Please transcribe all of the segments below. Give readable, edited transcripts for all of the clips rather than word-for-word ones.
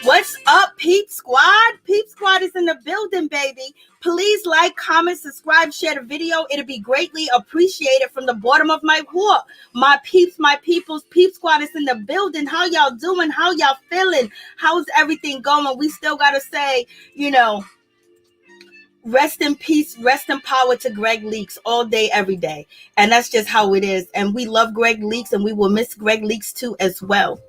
What's up, Peep Squad? Peep Squad is in the building, baby. Please like, comment, subscribe, share the video. It'll be greatly appreciated from the bottom of my heart. My peeps, my peoples, Peep Squad is in the building. How y'all doing? How y'all feeling? How's everything going? We still got to say, rest in peace, rest in power to Greg Leaks all day, every day. And that's just how it is. And we love Greg Leaks, and we will miss Greg Leaks too as well.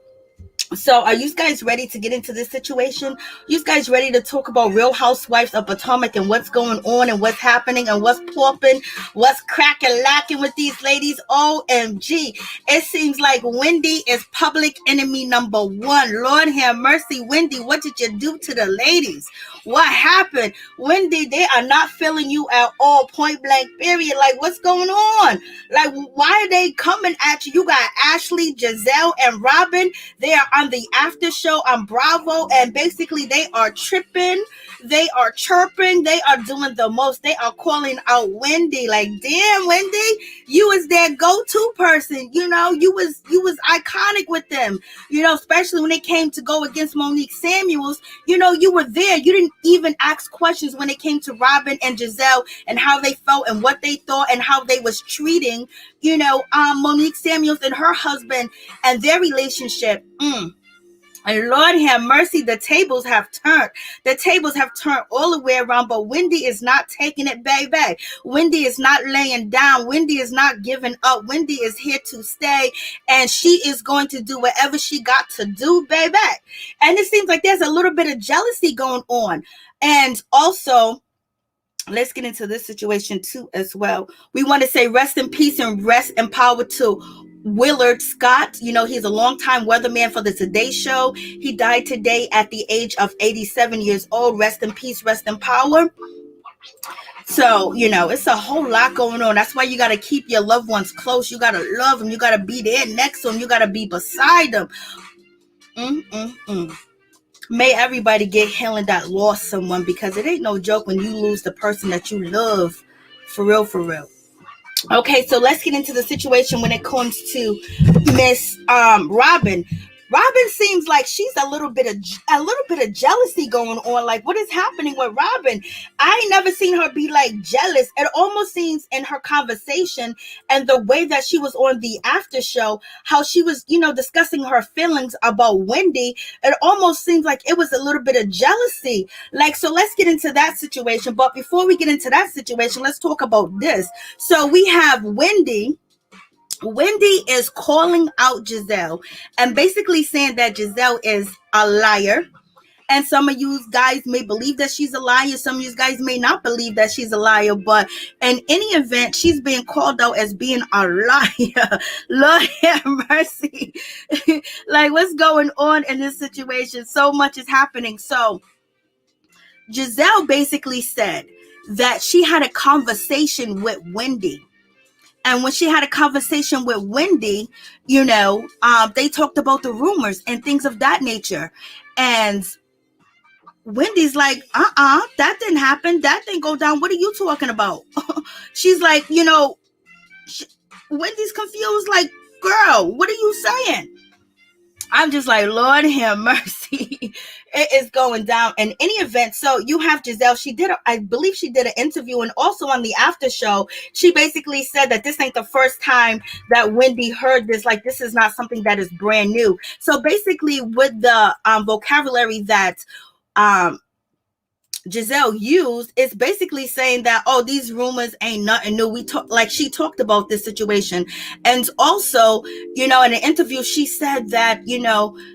So are you guys ready to get into this situation? You guys ready to talk about Real Housewives of Potomac and what's going on and what's happening and what's popping, what's cracking, lacking with these ladies? OMG. It seems like Wendy is public enemy number one. Lord have mercy. Wendy, what did you do to the ladies? What happened? Wendy, they are not feeling you at all, point blank, period. Like, what's going on? Like, why are they coming at you? You got Ashley, Gizelle, and Robyn. They are on the after show on Bravo, and basically they are tripping, they are chirping, they are doing the most. They are calling out Wendy, like, damn, Wendy, you was their go-to person. You was iconic with them, especially when it came to go against Monique Samuels. You were there. You didn't even ask questions when it came to Robyn and Gizelle and how they felt and what they thought and how they was treating Monique Samuels and her husband and their relationship. And Lord have mercy, the tables have turned. The tables have turned all the way around, but Wendy is not taking it, baby. Wendy is not laying down. Wendy is not giving up. Wendy is here to stay, and she is going to do whatever she got to do, baby. And it seems like there's a little bit of jealousy going on. And also, let's get into this situation too as well. We want to say rest in peace and rest in power to Willard Scott. He's a longtime weatherman for the Today Show. He died today at the age of 87 years old. Rest in peace, rest in power. So, it's a whole lot going on. That's why you got to keep your loved ones close. You got to love them. You got to be there next to them. You got to be beside them. May everybody get healing that lost someone, because it ain't no joke when you lose the person that you love. For real, for real. Okay, so let's get into the situation when it comes to Miss Robyn. Robyn seems like she's a little bit of jealousy going on. Like, what is happening with Robyn? I ain't never seen her be like jealous. It almost seems in her conversation and the way that she was on the after show, how she was, discussing her feelings about Wendy. It almost seems like it was a little bit of jealousy. Like, so let's get into that situation. But before we get into that situation, let's talk about this. So we have Wendy. Wendy is calling out Gizelle and basically saying that Gizelle is a liar. And some of you guys may believe that she's a liar. Some of you guys may not believe that she's a liar. But in any event, she's being called out as being a liar. Lord have mercy. Like, what's going on in this situation? So much is happening. So Gizelle basically said that she had a conversation with Wendy. And when she had a conversation with Wendy, they talked about the rumors and things of that nature. And Wendy's like, that didn't happen. That didn't go down. What are you talking about? She's like, Wendy's confused. Like, girl, what are you saying? I'm just like, Lord have mercy. It is going down in any event. So you have Gizelle. I believe she did an interview, and also on the after show, she basically said that this ain't the first time that Wendy heard this. Like, this is not something that is brand new. So basically with the vocabulary that Gizelle used, is basically saying that, these rumors ain't nothing new. She talked about this situation. And also, in an interview, she said that,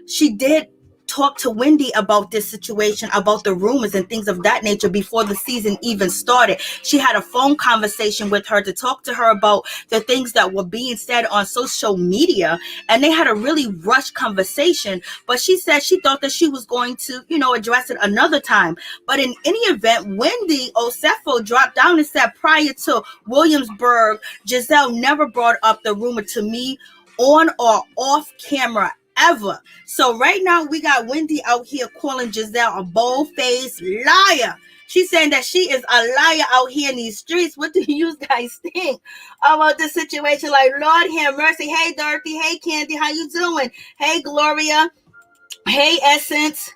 she did talked to Wendy about this situation, about the rumors and things of that nature before the season even started. She had a phone conversation with her to talk to her about the things that were being said on social media, and they had a really rushed conversation. But she said she thought that she was going to, address it another time. But in any event, Wendy Osefo dropped down and said, prior to Williamsburg, Gizelle never brought up the rumor to me on or off camera ever. So right now we got Wendy out here calling Gizelle a bold-faced liar. She's saying that she is a liar out here in these streets. What do you guys think about this situation? Like, Lord have mercy. Hey, Dorothy. Hey, Candy. How you doing? Hey, Gloria. Hey, Essence.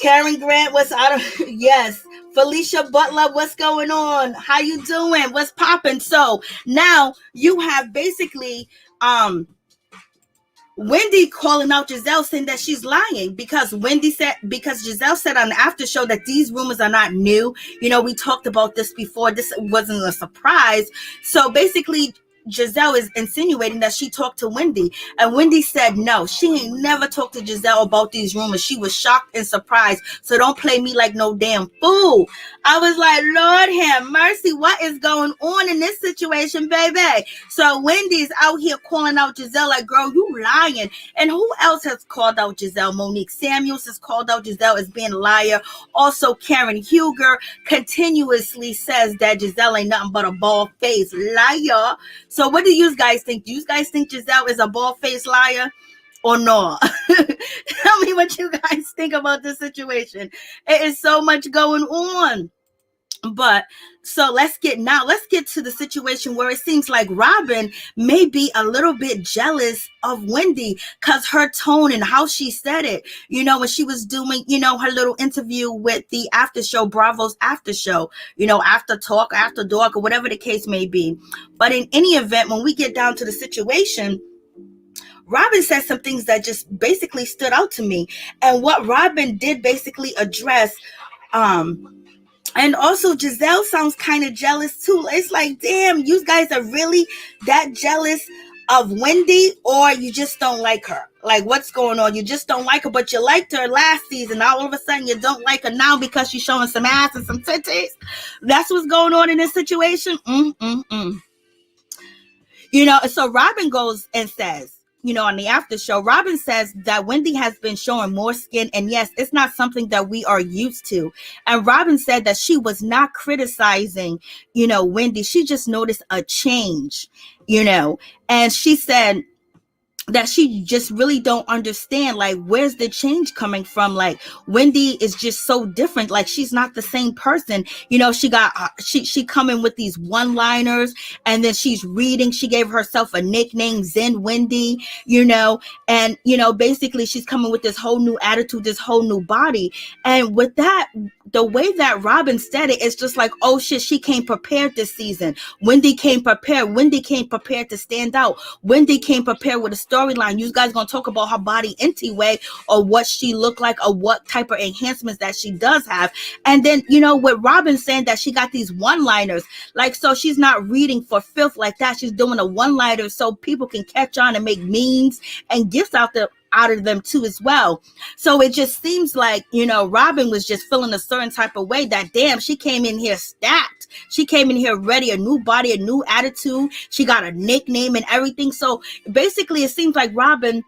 Karen Grant, what's out of... Yes. Felicia Butler, what's going on? How you doing? What's popping? So now you have basically Wendy calling out Gizelle, saying that she's lying because Gizelle said on the after show that these rumors are not new. We talked about this before. This wasn't a surprise. So basically, Gizelle is insinuating that she talked to Wendy, and Wendy said no, she ain't never talked to Gizelle about these rumors. She was shocked and surprised. So don't play me like no damn fool. I was like, Lord have mercy, what is going on in this situation, baby? So Wendy's out here calling out Gizelle like, girl, you lying. And who else has called out Gizelle? Monique Samuels has called out Gizelle as being a liar. Also, Karen Huger continuously says that Gizelle ain't nothing but a bald-faced liar. So what do you guys think? Do you guys think Gizelle is a bald-faced liar or no? Tell me what you guys think about this situation. It is so much going on. But so let's get to the situation where it seems like Robyn may be a little bit jealous of Wendy because her tone and how she said it, when she was doing, her little interview with the after show, Bravo's after show, after talk, after dark, or whatever the case may be. But in any event, when we get down to the situation, Robyn said some things that just basically stood out to me. And what Robyn did basically address, and also Gizelle sounds kind of jealous too. It's like, damn, you guys are really that jealous of Wendy, or you just don't like her? Like, what's going on? You just don't like her, but you liked her last season. Now all of a sudden you don't like her now because she's showing some ass and some titties. That's what's going on in this situation. So Robyn goes and says, on the after show, Robyn says that Wendy has been showing more skin, and yes, it's not something that we are used to. And Robyn said that she was not criticizing, Wendy. She just noticed a change, and she said that she just really don't understand, like, where's the change coming from? Like, Wendy is just so different. Like, she's not the same person. She coming with these one-liners, and then she's reading. She gave herself a nickname, Zen Wendy, and, basically she's coming with this whole new attitude, this whole new body. And with that, the way that Robyn said it, it's just like, oh shit, she came prepared this season. Wendy came prepared. Wendy came prepared to stand out. Wendy came prepared with a storyline. You guys gonna talk about her body anyway, or what she looked like, or what type of enhancements that she does have. And then, with Robyn saying that she got these one-liners, like, so she's not reading for filth like that. She's doing a one-liner so people can catch on and make memes and gifts out of them too as well. So it just seems like, Robyn was just feeling a certain type of way that, damn, she came in here stacked. She came in here ready, a new body, a new attitude. She got a nickname and everything. So basically it seems like Robyn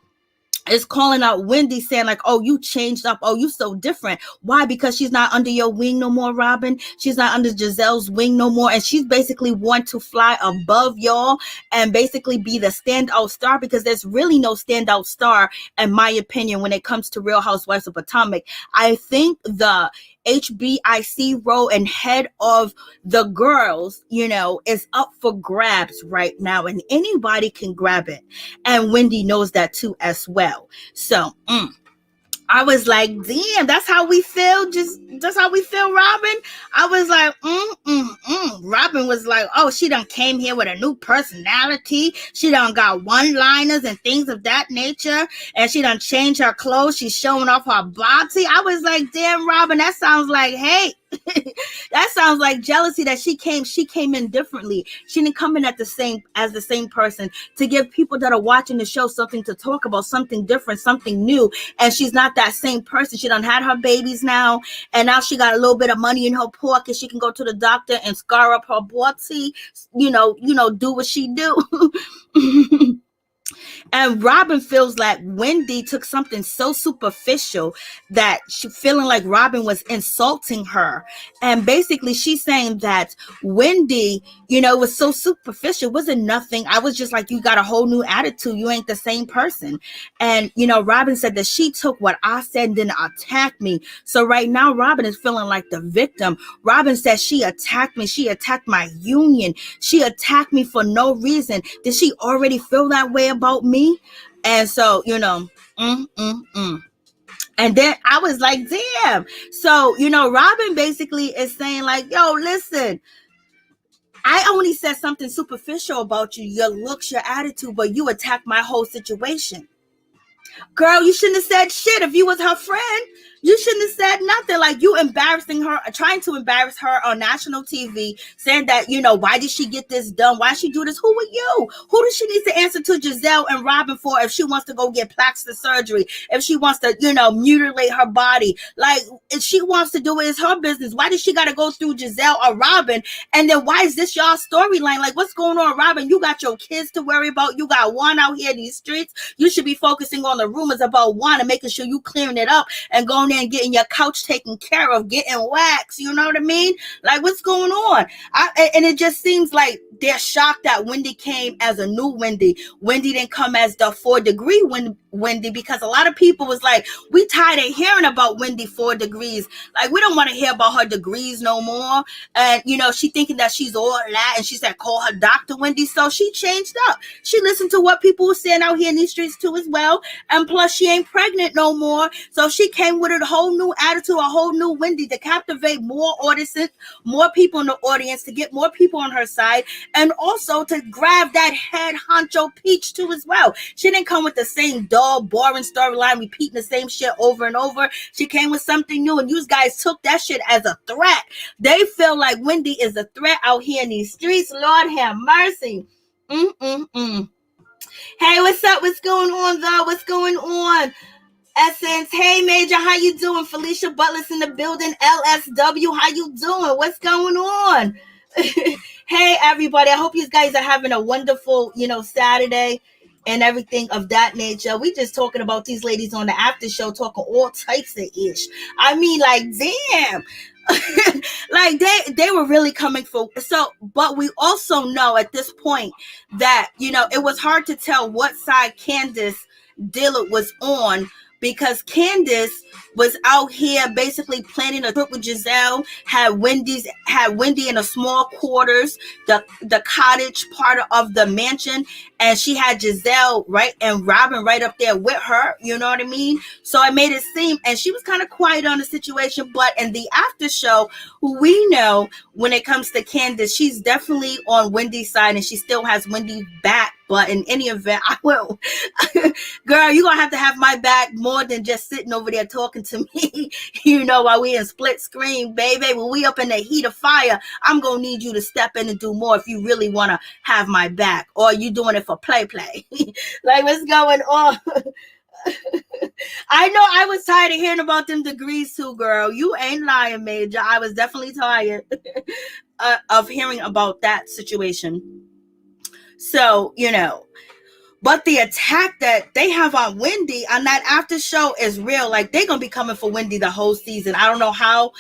is calling out Wendy, saying like, oh, you changed up. Oh, you so different. Why? Because she's not under your wing no more, Robyn. She's not under Gizelle's wing no more. And she's basically want to fly above y'all and basically be the standout star, because there's really no standout star, in my opinion, when it comes to Real Housewives of Potomac. I think the HBIC role and head of the girls, is up for grabs right now, and anybody can grab it. And Wendy knows that too as well. So, I was like, damn, that's how we feel. That's how we feel, Robyn. I was like, Robyn was like, oh, she done came here with a new personality. She done got one-liners and things of that nature. And she done changed her clothes. She's showing off her body. I was like, damn, Robyn, that sounds like hate. That sounds like jealousy that she came in differently. She didn't come in the same person to give people that are watching the show something to talk about, something different, something new. And she's not that same person. She done had her babies now, and now she got a little bit of money in her pocket. She can go to the doctor and scar up her body, do what she do. And Robyn feels like Wendy took something so superficial that she feeling like Robyn was insulting her. And basically she's saying that Wendy, was so superficial. It wasn't nothing. I was just like, you got a whole new attitude. You ain't the same person. And, Robyn said that she took what I said and then attacked me. So right now, Robyn is feeling like the victim. Robyn said she attacked me. She attacked my union. She attacked me for no reason. Did she already feel that way about me? And so, And then I was like, damn. So, Robyn basically is saying like, yo, listen, I only said something superficial about you, your looks, your attitude, but you attacked my whole situation. Girl, you shouldn't have said shit if you was her friend. You shouldn't have said nothing. Like, you embarrassing her, trying to embarrass her on national TV, saying that, why did she get this done? Why she do this? Who are you? Who does she need to answer to Gizelle and Robyn for if she wants to go get plastic surgery? If she wants to, mutilate her body? Like, if she wants to do it, it's her business. Why does she got to go through Gizelle or Robyn? And then why is this y'all storyline? Like, what's going on, Robyn? You got your kids to worry about. You got one out here in these streets. You should be focusing on the rumors about one and making sure you clearing it up and going there and getting your couch taken care of, getting waxed. You know what I mean? Like, what's going on? And it just seems like they're shocked that Wendy came as a new Wendy. Wendy didn't come as the 4-degree Wendy, because a lot of people was like, we tired of hearing about Wendy 4 degrees. Like, we don't want to hear about her degrees no more. And, she thinking that she's all that. And she said, call her Dr. Wendy. So she changed up. She listened to what people were saying out here in these streets too as well. And plus, she ain't pregnant no more. So she came with a whole new attitude, a whole new Wendy to captivate more audiences, more people in the audience, to get more people on her side, and also to grab that head honcho peach too as well. She didn't come with the same dull, boring storyline, repeating the same shit over and over. She came with something new, and you guys took that shit as a threat. They feel like Wendy is a threat out here in these streets. Lord have mercy. Hey, what's up? What's going on, though? What's going on? Essence, hey Major, how you doing? Felicia Butler's in the building. LSW, how you doing? What's going on? Hey everybody, I hope you guys are having a wonderful, Saturday and everything of that nature. We just talking about these ladies on the after show, talking all types of ish. I mean, like, damn. Like they were really coming for. So, but we also know at this point that, it was hard to tell what side Candiace Dillard was on, because Candiace was out here basically planning a trip with Gizelle, had Wendy in a small quarters, the cottage part of the mansion, and she had Gizelle and Robyn right up there with her, you know what I mean? So it made it seem, and she was kind of quiet on the situation, but in the after show, we know when it comes to Candiace, she's definitely on Wendy's side, and she still has Wendy's back. But in any event, I will. Girl, you're going to have my back more than just sitting over there talking to me, while we in split screen, baby. When we up in the heat of fire, I'm going to need you to step in and do more if you really want to have my back. Or you doing it for play. Like, what's going on? I know I was tired of hearing about them degrees too, girl. You ain't lying, Major. I was definitely tired of hearing about that situation. So, but the attack that they have on Wendy on that after show is real. Like, they're going to be coming for Wendy the whole season. I don't know how.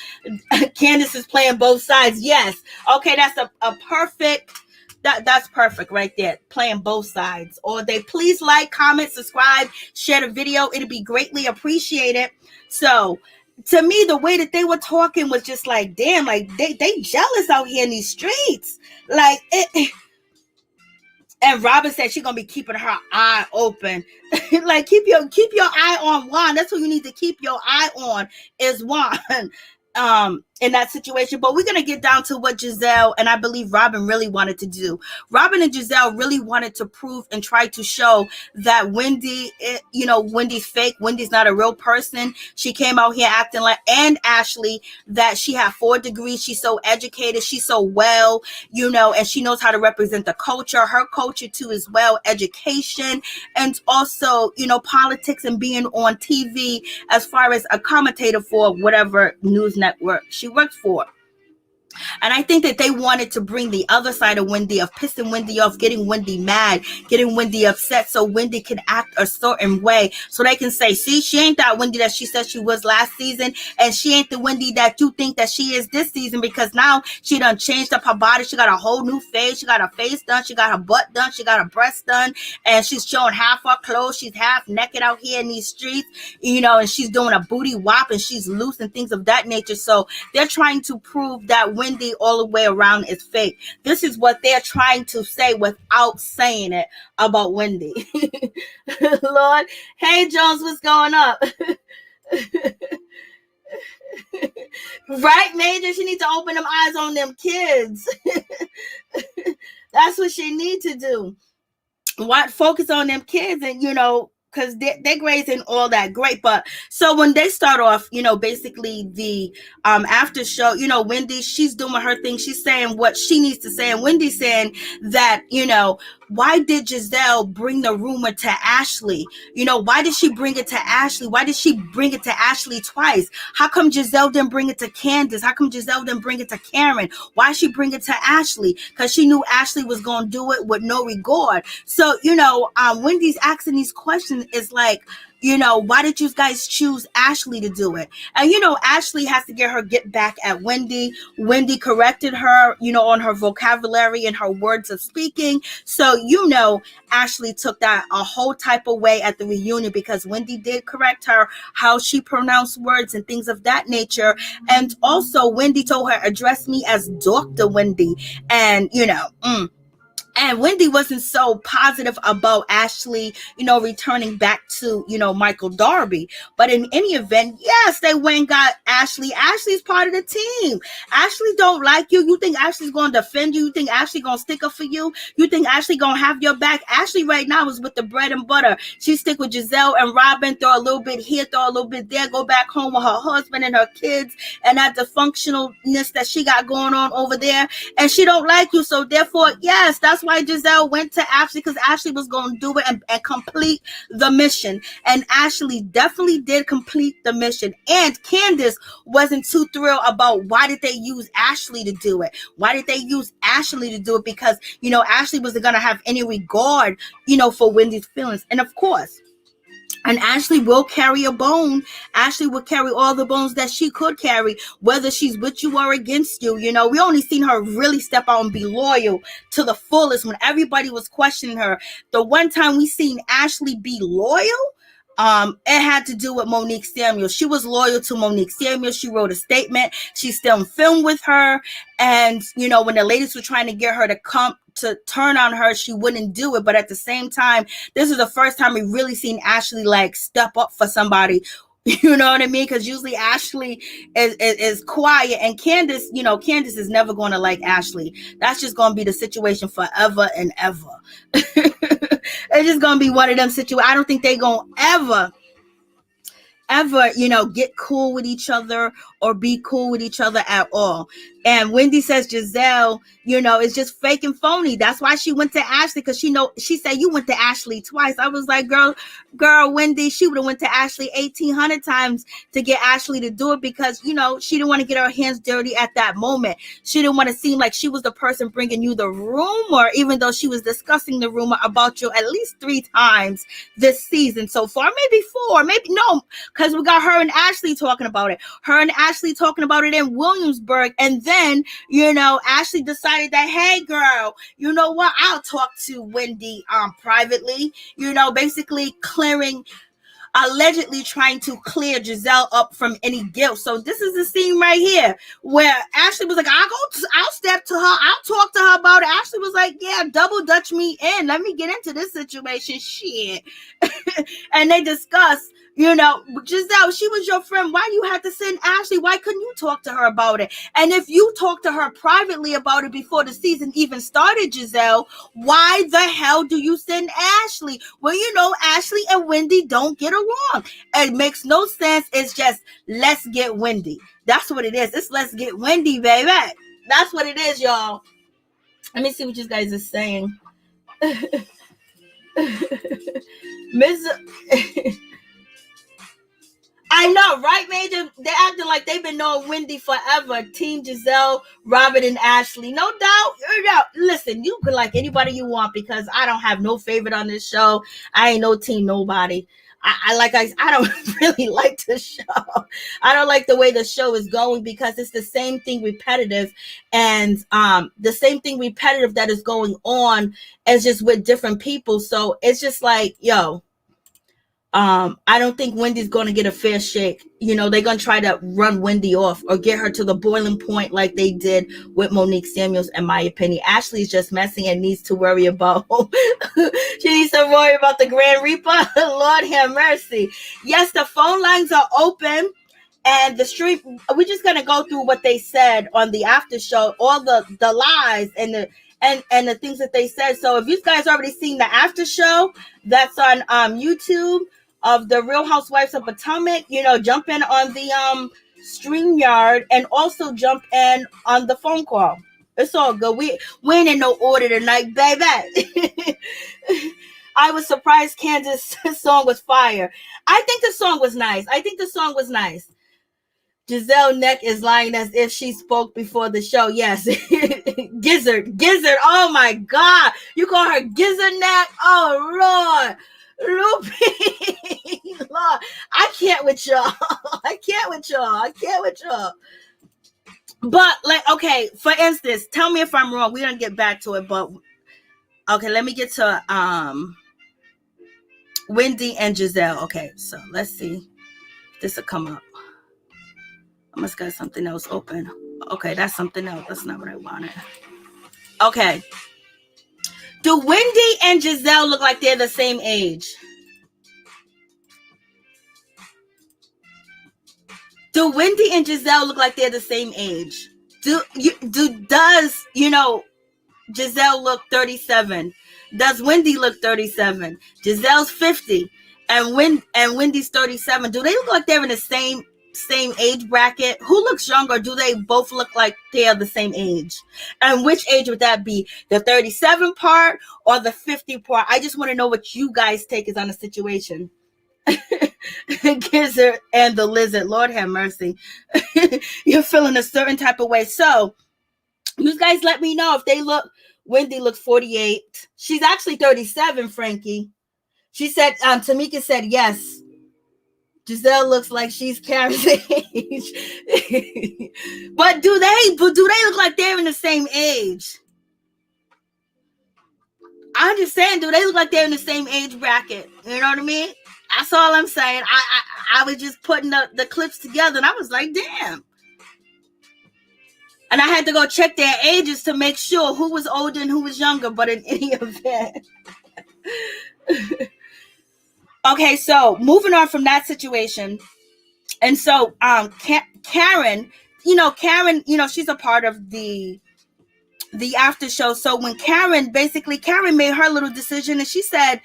Candiace is playing both sides. Yes. Okay, that's a perfect, that's perfect right there. Playing both sides. Or they please like, comment, subscribe, share the video. It'll be greatly appreciated. So, to me, the way that they were talking was just like, damn, like they jealous out here in these streets. Like, and Robyn said she's gonna be keeping her eye open. Like, keep your eye on Juan. That's who you need to keep your eye on, is Juan. in that situation. But we're going to get down to what Gizelle and I believe Robyn really wanted to do. Robyn and Gizelle really wanted to prove and try to show that Wendy, Wendy's fake. Wendy's not a real person. She came out here acting like, and Ashley, that she had 4 degrees. She's so educated. She's so well, and she knows how to represent the culture, her culture too as well, education, and also, politics and being on TV as far as a commentator for whatever news network she works for. And I think that they wanted to bring the other side of Wendy, of pissing Wendy off, getting Wendy mad, getting Wendy upset, so Wendy can act a certain way, so they can say, see, she ain't that Wendy that she said she was last season, and she ain't the Wendy that you think that she is this season, because now she done changed up her body. She got a whole new face. She got her face done. She got her butt done. She got her breasts done, and she's showing half her clothes. She's half naked out here in these streets, and she's doing a booty wop, and she's loose and things of that nature. So they're trying to prove that Wendy all the way around is fake. This is what they're trying to say without saying it about Wendy. Lord, hey Jones, what's going up? Right, Major? She needs to open them eyes on them kids. That's what she need to do. Focus on them kids, and because their grades ain't all that great. But so when they start off, basically the after show, Wendy, she's doing her thing. She's saying what she needs to say. And Wendy's saying that, why did Gizelle bring the rumor to Ashley? Why did she bring it to Ashley? Why did she bring it to Ashley twice? How come Gizelle didn't bring it to Candiace? How come Gizelle didn't bring it to Karen? Why she bring it to Ashley? Because she knew Ashley was going to do it with no regard. So, Wendy's asking these questions is like, why did you guys choose Ashley to do it? And, Ashley has to get back at Wendy. Wendy corrected her, on her vocabulary and her words of speaking. So, Ashley took that a whole type of way at the reunion, because Wendy did correct her, how she pronounced words and things of that nature. And also Wendy told her, address me as Dr. Wendy. And, and Wendy wasn't so positive about Ashley, returning back to, Michael Darby. But in any event, yes, they went and got Ashley. Ashley's part of the team. Ashley don't like you. You think Ashley's going to defend you? You think Ashley going to stick up for you? You think Ashley going to have your back? Ashley right now is with the bread and butter. She stick with Gizelle and Robyn, throw a little bit here, throw a little bit there, go back home with her husband and her kids, and that dysfunctionalness that she got going on over there. And she don't like you. So therefore, yes, that's why Gizelle went to Ashley, because Ashley was going to do it and complete the mission. And Ashley definitely did complete the mission. And Candiace wasn't too thrilled about why did they use Ashley to do it? Why did they use Ashley to do it? Because, Ashley wasn't going to have any regard, for Wendy's feelings. And of course, and Ashley will carry a bone. Ashley will carry all the bones that she could carry, whether she's with you or against you. We only seen her really step out and be loyal to the fullest when everybody was questioning her. The one time we seen Ashley be loyal, it had to do with Monique Samuel. She was loyal to Monique Samuel. She wrote a statement. She still filmed with her. And, when the ladies were trying to get her to come to turn on her, she wouldn't do it. But at the same time, this is the first time we really seen Ashley step up for somebody. You know what I mean? Because usually Ashley is quiet, and Candiace, Candiace is never going to like Ashley. That's just going to be the situation forever and ever. It's just going to be one of them situations. I don't think they're going to ever, get cool with each other or be cool with each other at all. And Wendy says Gizelle, is just fake and phony. That's why she went to Ashley, because she said you went to Ashley twice. I was like, girl, Wendy, she would have went to Ashley 1,800 times to get Ashley to do it, because, she didn't want to get her hands dirty at that moment. She didn't want to seem like she was the person bringing you the rumor, even though she was discussing the rumor about you at least 3 times this season so far, maybe 4, maybe no, because we got her and Ashley talking about it. Her and Ashley talking about it in Williamsburg. And then, Ashley decided that, hey, girl, you know what? I'll talk to Wendy privately, basically allegedly trying to clear Gizelle up from any guilt. So this is the scene right here where Ashley was like, I'll step to her. I'll talk to her about it. Ashley was like, yeah, double dutch me in. Let me get into this situation. Shit. And they discuss, Gizelle, she was your friend. Why you had to send Ashley? Why couldn't you talk to her about it? And if you talked to her privately about it before the season even started, Gizelle, why the hell do you send Ashley? Well, Ashley and Wendy don't get along. It makes no sense. It's just, let's get Wendy. That's what it is. It's let's get Wendy, baby. That's what it is, y'all. Let me see what you guys are saying. Miss... I know, right, Major? They're acting like they've been knowing Wendy forever. Team Gizelle, Robyn, and Ashley. No doubt. Listen, you can like anybody you want because I don't have no favorite on this show. I ain't no team nobody. I don't really like the show. I don't like the way the show is going because it's the same thing repetitive, and the same thing repetitive that is going on is just with different people. So it's just like, yo. I don't think Wendy's going to get a fair shake. They're going to try to run Wendy off or get her to the boiling point like they did with Monique Samuels, in my opinion. Ashley's just messing and needs to worry about, she needs to worry about the Grand Reaper. Lord have mercy. Yes, the phone lines are open. And the stream, we're just going to go through what they said on the after show, all the lies and the things that they said. So if you guys already seen the after show, that's on YouTube of the Real Housewives of Potomac, jump in on the StreamYard and also jump in on the phone call. It's all good. We ain't in no order tonight, baby. I was surprised Candiace's song was fire. I think the song was nice. Giselle neck is lying as if she spoke before the show. Yes. Gizzard. Oh my God. You call her Gizzard neck? Oh Lord. Loopy. Lord. I can't with y'all. But okay, for instance, tell me if I'm wrong. We're gonna get back to it, but okay, let me get to Wendy and Gizelle. Okay, so let's see if this will come up. I must got something else open. Okay, that's something else. That's not what I wanted. Okay. Do Wendy and Gizelle look like they're the same age? Do Wendy and Gizelle look like they're the same age? Does Gizelle look 37? Does Wendy look 37? Giselle's 50 and Wendy's 37. Do they look like they're in the same age bracket? Who looks younger? Do they both look like they are the same age? And which age would that be? The 37 part or the 50 part? I just want to know what you guys take is on the situation. Gizzard and the lizard. Lord have mercy. You're feeling a certain type of way. So you guys let me know if they look. Wendy looks 48. She's actually 37, Frankie. She said, Tamika said yes. Gizelle looks like she's Karen's age. But do they look like they're in the same age? I'm just saying, do they look like they're in the same age bracket? You know what I mean? That's all I'm saying. I was just putting the clips together and I was like, damn. And I had to go check their ages to make sure who was older and who was younger, but in any event. Okay, so moving on from that situation. And so Karen, she's a part of the after show. So when Karen made her little decision and she said,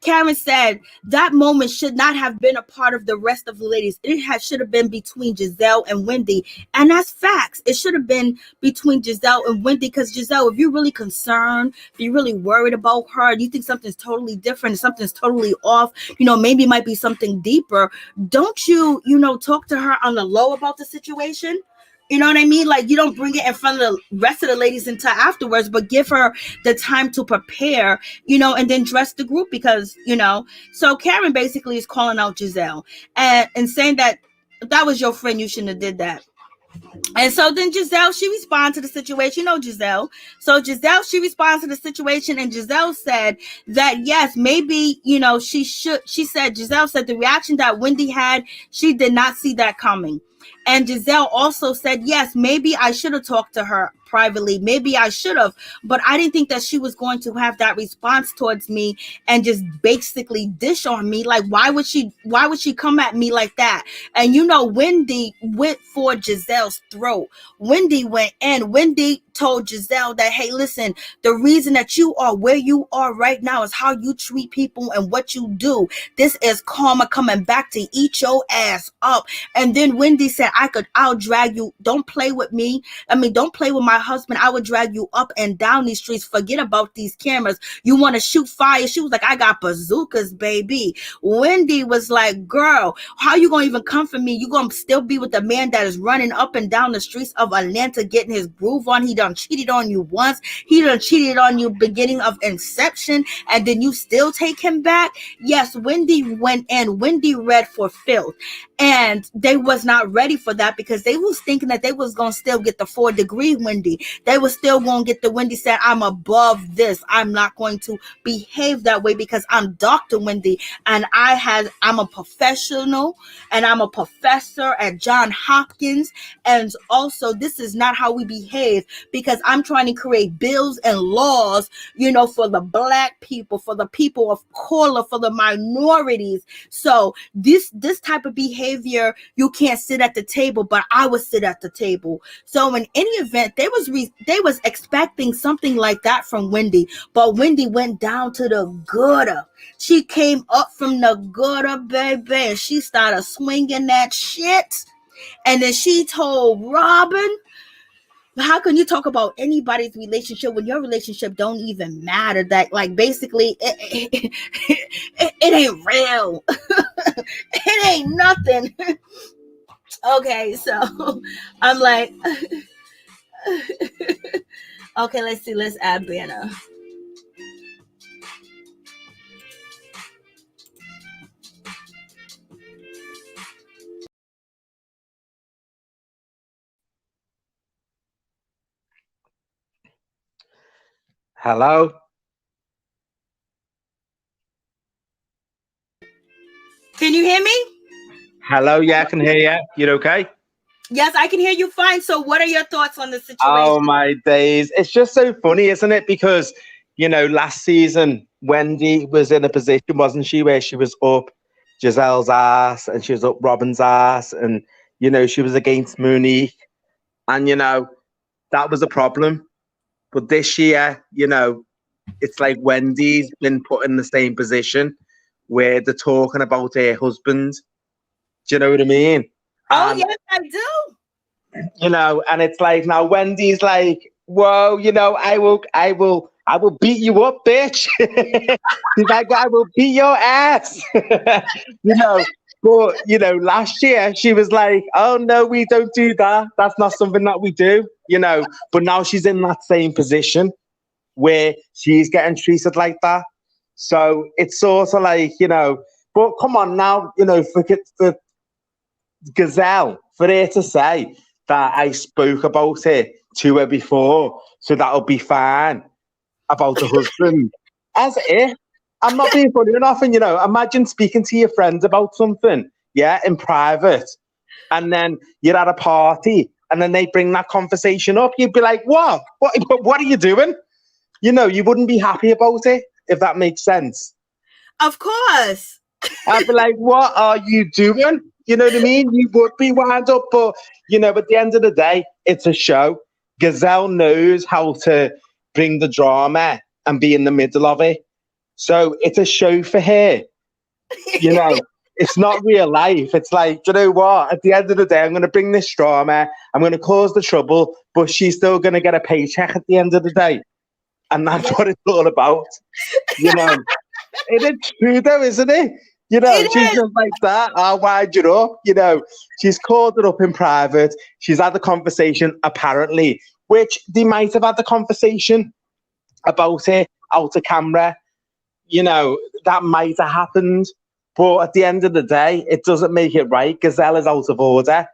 Karen said that moment should not have been a part of the rest of the ladies. It should have been between Gizelle and Wendy. And that's facts. It should have been between Gizelle and Wendy because Gizelle, if you're really concerned, if you're really worried about her, you think something's totally different, something's totally off, maybe it might be something deeper. Don't you, talk to her on the low about the situation? You know what I mean? Like, you don't bring it in front of the rest of the ladies until afterwards, but give her the time to prepare, and then dress the group because, so Karen basically is calling out Gizelle and saying that was your friend. You shouldn't have did that. And so then Gizelle, she responds to the situation, Gizelle. So Gizelle, she responds to the situation and Gizelle said that, yes, maybe, Gizelle said the reaction that Wendy had, she did not see that coming. And Gizelle also said, yes, maybe I should have talked to her privately. Maybe I should have, but I didn't think that she was going to have that response towards me and just basically dish on me. Like, why would she come at me like that? And Wendy went for Gizelle's throat. Wendy went in. Wendy told Gizelle that, hey, listen, the reason that you are where you are right now is how you treat people and what you do. This is karma coming back to eat your ass up. And then Wendy said, I'll drag you. Don't play with me. I mean, don't play with my husband. I would drag you up and down these streets. Forget about these cameras. You want to shoot fire? She was like, I got bazookas, baby. Wendy was like, girl, how you going to even come for me? You going to still be with the man that is running up and down the streets of Atlanta getting his groove on? He done cheated on you once. He done cheated on you beginning of inception, and then you still take him back? Yes, Wendy went in. Wendy read for filth. And they was not ready for that because they was thinking that they was going to still get the 4-degree Wendy. They was still going to get the Wendy said, I'm above this. I'm not going to behave that way because I'm Dr. Wendy and I'm a professional and I'm a professor at Johns Hopkins. And also this is not how we behave because I'm trying to create bills and laws, for the Black people, for the people of color, for the minorities. So this type of behavior, you can't sit at the table, but I would sit at the table. So in any event, they was expecting something like that from Wendy, but Wendy went down to the gutter. She came up from the gutter, baby, and she started swinging that shit. And then she told Robyn, how can you talk about anybody's relationship when your relationship don't even matter? That, like, basically it ain't real. It ain't nothing. Okay, so I'm like, okay, let's see. Let's add banner. Hello? Can you hear me? Hello, yeah, I can hear you. You okay? Yes, I can hear you fine. So what are your thoughts on the situation? Oh, my days. It's just so funny, isn't it? Because, last season, Wendy was in a position, wasn't she, where she was up Gizelle's ass and she was up Robyn's ass and, she was against Monique. And, that was a problem. But this year, it's like Wendy's been put in the same position where they're talking about her husband. Do you know what I mean? Oh, yes, I do. And it's like now Wendy's like, whoa, I will beat you up, bitch. He's like, I will beat your ass. But last year she was like, oh no, we don't do that. That's not something that we do, But now she's in that same position where she's getting treated like that. So it's sort of like, but come on now, for Gizelle, for her to say that I spoke about it to her before, so that'll be fine about the husband. As if I'm not being funny enough, and imagine speaking to your friends about something, in private, and then you're at a party, and then they bring that conversation up. You'd be like, "What? What are you doing?" You wouldn't be happy about it, if that makes sense. Of course. I'd be like, "What are you doing?" You know what I mean? You would be wound up, but at the end of the day, it's a show. Gizelle knows how to bring the drama and be in the middle of it. So it's a show for her. It's not real life. It's like, you know what? At the end of the day, I'm going to bring this drama. I'm going to cause the trouble, but she's still going to get a paycheck at the end of the day. And that's what it's all about. It is true though, isn't it? She's just like that. I'll wind you up. She's called it up in private. She's had the conversation, apparently, which they might have had the conversation about it out of camera. That might have happened. But at the end of the day, it doesn't make it right. Gizelle is out of order.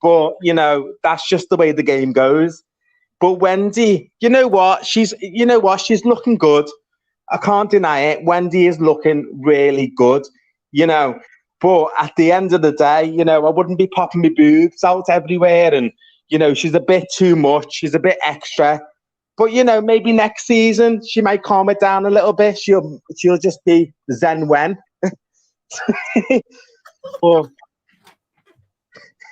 But, that's just the way the game goes. But Wendy, you know what? She's looking good. I can't deny it. Wendy is looking really good. But at the end of the day, you know, I wouldn't be popping my boobs out everywhere. And, you know, she's a bit too much. She's a bit extra. But, you know, maybe next season she might calm it down a little bit. She'll just be Zen Wen. Or...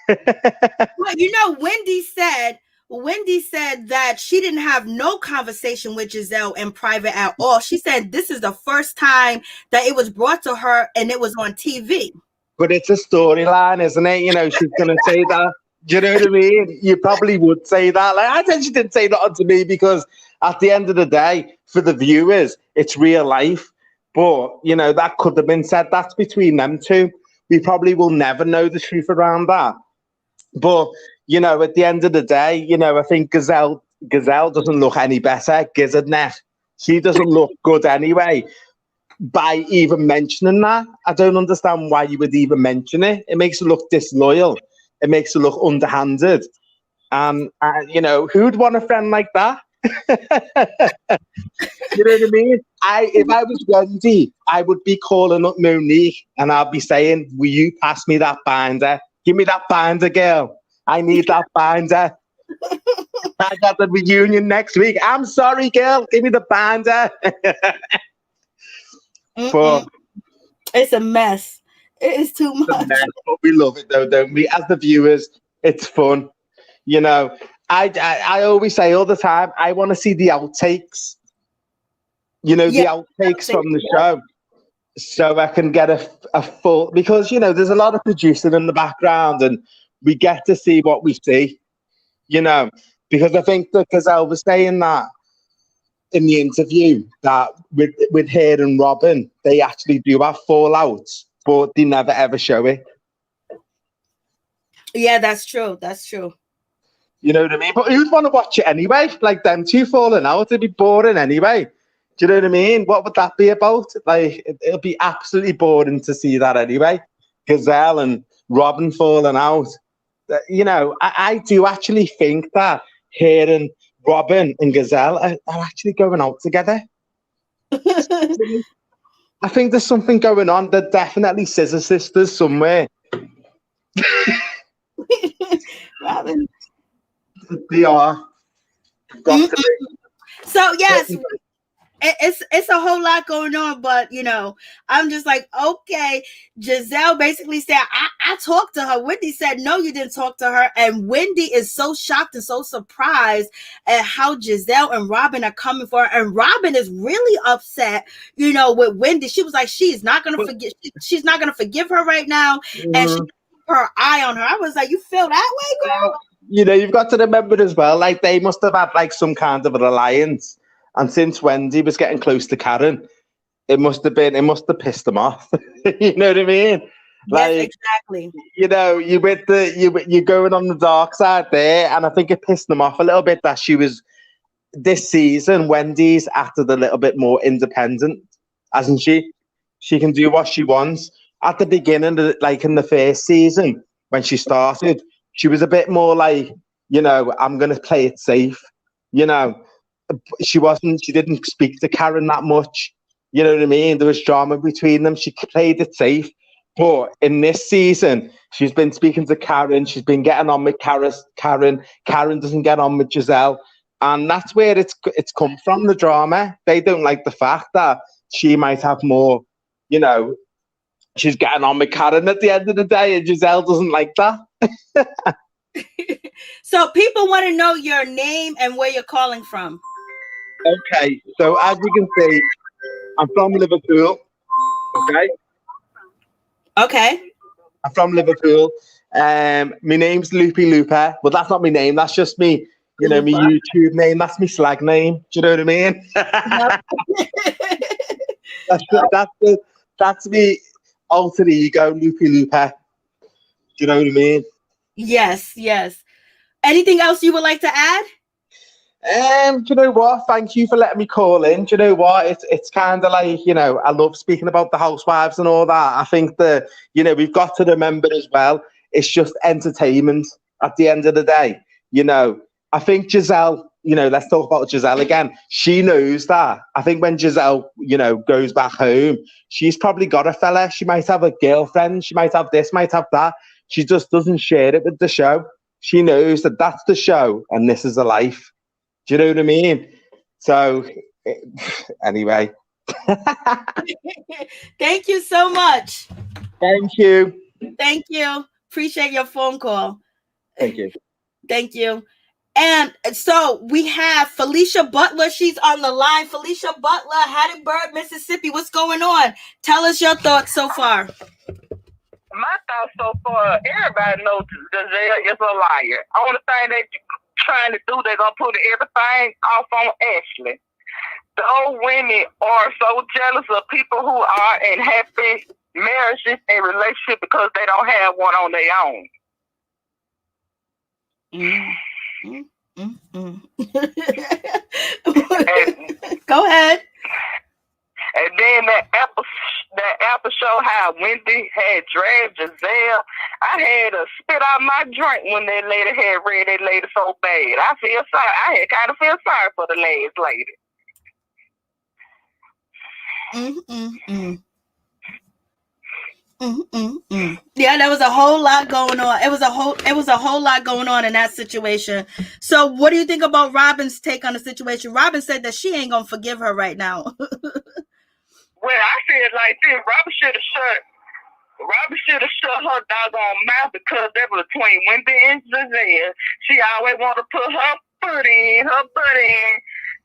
Well, you know, Wendy said that she didn't have no conversation with Gizelle in private at all. She said this is the first time that it was brought to her and it was on TV. But it's a storyline, isn't it? You know, she's going to say that. Do you know what I mean? You probably would say that. Like, I said she didn't say that to me because at the end of the day, for the viewers, it's real life. But, you know, that could have been said. That's between them two. We probably will never know the truth around that. But, you know, at the end of the day, you know, I think Gizelle doesn't look any better. Gizzardnet. She doesn't look good anyway. By even mentioning that, I don't understand why you would even mention it. It makes her look disloyal. It makes her look underhanded. And you know, who'd want a friend like that? You know what I mean? If I was Wendy, I would be calling up Monique and I'd be saying, will you pass me that binder? Give me that binder, girl. I need that binder. I got the reunion next week. I'm sorry, girl. Give me the binder. But it's a mess. It is too much. But we love it though, don't we? As the viewers, it's fun. You know, I always say all the time, I want to see the outtakes. You know, the outtakes from the show. So I can get a full, because, you know, there's a lot of producing in the background and we get to see what we see, you know, because I think that Gizelle was saying that in the interview that with her and Robyn, they actually do have fallouts, but they never ever show it. Yeah, that's true. That's true. You know what I mean? But who'd want to watch it anyway? Like them two falling out, it'd be boring anyway. Do you know what I mean? What would that be about? Like, it'll be absolutely boring to see that anyway. Gizelle and Robyn falling out. You know, I do actually think that her and Robyn and Gizelle are actually going out together. I think there's something going on. They're definitely scissor sisters somewhere. Robyn. They are. So yes, it's a whole lot going on, but you know, I'm just like, okay. Gizelle basically said, I talked to her. Wendy said, no, you didn't talk to her. And Wendy is so shocked and so surprised at how Gizelle and Robyn are coming for her. And Robyn is really upset, you know, with Wendy. She was like, she's not gonna forget. She's not gonna forgive her right now, and she keep her eye on her. I was like, you feel that way, girl? You know, you've got to remember as well, like they must have had like some kind of an alliance. And since Wendy was getting close to Karen, it must have pissed them off. You know what I mean? Like, yes, exactly. You know, you're going on the dark side there, and I think it pissed them off a little bit that she was this season. Wendy's acted a little bit more independent, hasn't she? She can do what she wants. At the beginning, like in the first season when she started, she was a bit more like, you know, I'm going to play it safe. You know, she didn't speak to Karen that much. You know what I mean? There was drama between them. She played it safe. But in this season, she's been speaking to Karen. She's been getting on with Karen. Karen doesn't get on with Gizelle. And that's where it's come from, the drama. They don't like the fact that she might have more, you know, she's getting on with Karen at the end of the day, and Gizelle doesn't like that. So people want to know your name and where you're calling from. Okay, so as you can see, I'm from Liverpool. Okay. I'm from Liverpool. My name's Loopy Looper, but that's not my name. That's just me, you know, my YouTube name. That's my slag name. Do you know what I mean? That's me alter ego, Loopy Looper. Do you know what I mean? Yes, yes. Anything else you would like to add? Do you know what? Thank you for letting me call in. Do you know what? It's kind of like, you know, I love speaking about the Housewives and all that. I think that, you know, we've got to remember as well, it's just entertainment at the end of the day. You know, I think Gizelle let's talk about Gizelle again. She knows that. I think when Gizelle, goes back home, she's probably got a fella. She might have a girlfriend. She might have this, might have that. She just doesn't share it with the show. She knows that that's the show and this is the life. Do you know what I mean? So, anyway. Thank you so much. Thank you. Thank you. Appreciate your phone call. Thank you. Thank you. And so we have Felicia Butler. She's on the line. Felicia Butler, Hattiesburg, Mississippi. What's going on? Tell us your thoughts so far. My thoughts so far, everybody knows Gizelle is a liar. Only thing they're trying to do, they're going to put everything off on Ashley. Those women are so jealous of people who are in happy marriages and relationships because they don't have one on their own. Go ahead. And then that after show how Wendy had dragged Gizelle, I had to spit out my drink when that lady had read that lady so bad. I had kind of feel sorry for the last lady. Yeah, there was a whole lot going on. It was a whole lot going on in that situation. So what do you think about Robyn's take on the situation? Robyn said that she ain't gonna forgive her right now. Well, I feel like this. Robyn should have shut her doggone mouth because that was between Wendy and Gizelle. She always want to put her butt in,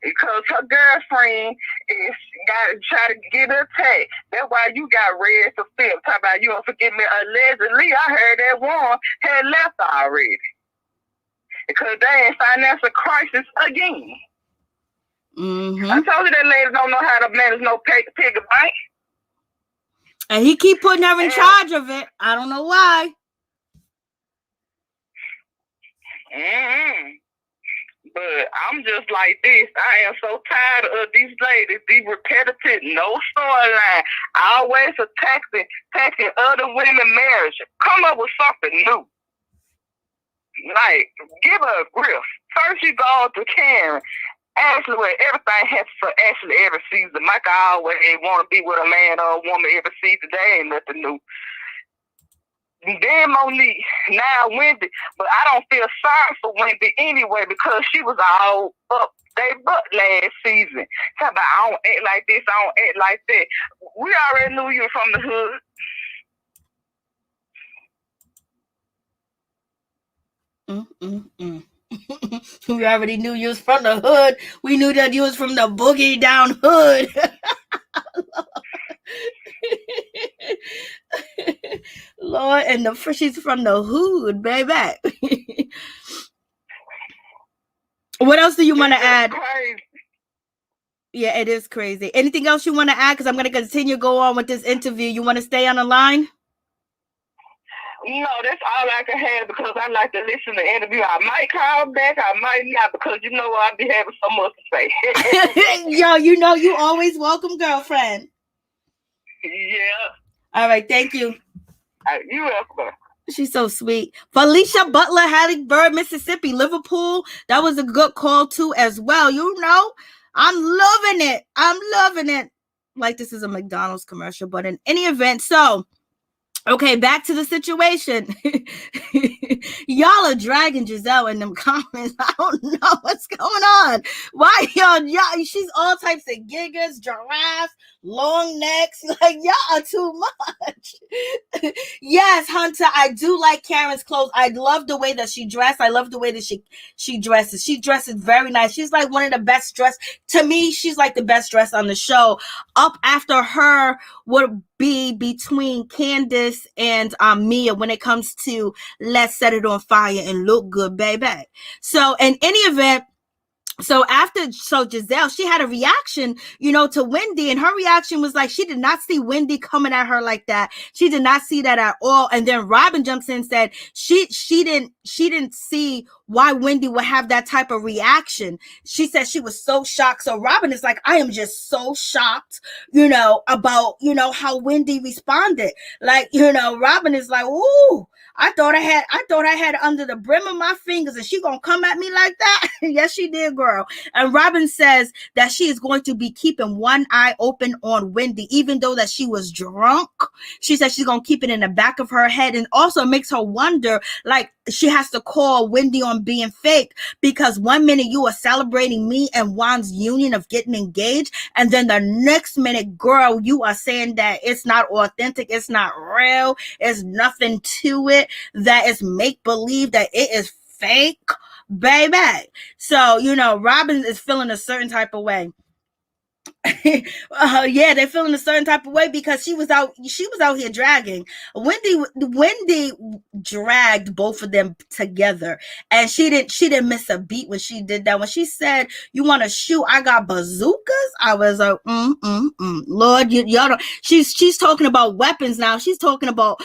because her girlfriend is got to try to get her attacked. That's why you got red to film. Talk about you don't forgive me. Allegedly, I heard that one had left already because they in financial crisis again. I told you that lady don't know how to manage no piggy bank. And he keep putting her in charge of it. I don't know why. But I'm just like this. I am so tired of these ladies, these repetitive, no storyline, always attacking other women' marriage. Come up with something new. Like, give her a grip. First you go to Karen. Ashley, where everything happens for Ashley every season. Michael always want to be with a man or a woman every season. They ain't nothing new. Then Monique, now Wendy, but I don't feel sorry for Wendy anyway because she was all up they butt last season. Talk about I don't act like this, I don't act like that. We already knew you were from the hood. We already knew you was from the hood. We knew that you was from the boogie down hood. Lord, and she's from the hood, baby. What else do you want to add? Crazy. Yeah, it is crazy. Anything else you want to add? Because I'm going to continue to go on with this interview. You want to stay on the line? No, that's all I can have because I like to listen to the interview. I might call back, I might not because you know I be having so much to say. Yo, you know you always welcome, girlfriend. Yeah. All right, thank you. You welcome. She's so sweet. Felicia Butler, Hattiesburg, Mississippi, Liverpool. That was a good call too as well. You know, I'm loving it. I'm loving it. Like this is a McDonald's commercial, but in any event, so okay, back to the situation. Y'all are dragging Gizelle in them comments. I don't know what's going on. Why y'all? She's all types of giggers, giraffes, long necks. Like y'all are too much. Yes, Hunter, I do like Karen's clothes. I love the way that she dressed. I love the way that she dresses. She dresses very nice. She's like one of the best dressed. To me, she's like the best dressed on the show. Up after her would be between Candiace and Mia when it comes to let's set it on fire and look good, baby. So in any event, so Gizelle, she had a reaction, to Wendy, and her reaction was like she did not see Wendy coming at her like that. She did not see that at all. And then Robyn jumps in and said she didn't see why Wendy would have that type of reaction. She said she was so shocked. So Robyn is like, I am just so shocked, about how Wendy responded. Like, Robyn is like, ooh, I thought I had it under the brim of my fingers, and she gonna come at me like that? Yes, she did, girl. And Robyn says that she is going to be keeping one eye open on Wendy, even though that she was drunk. She said she's gonna keep it in the back of her head, and also makes her wonder, like, she has to call Wendy on being fake, because one minute you are celebrating me and Juan's union of getting engaged, and then the next minute, girl, you are saying that it's not authentic, it's not real, it's nothing to it, that it's make-believe, that it is fake, baby. So, you know, Robyn is feeling a certain type of way. Yeah, they're feeling a certain type of way because she was out here dragging. Wendy dragged both of them together, and she didn't miss a beat when she did that. When she said, "You want to shoot? I got bazookas." I was like, Lord, y'all don't. She's talking about weapons now. She's talking about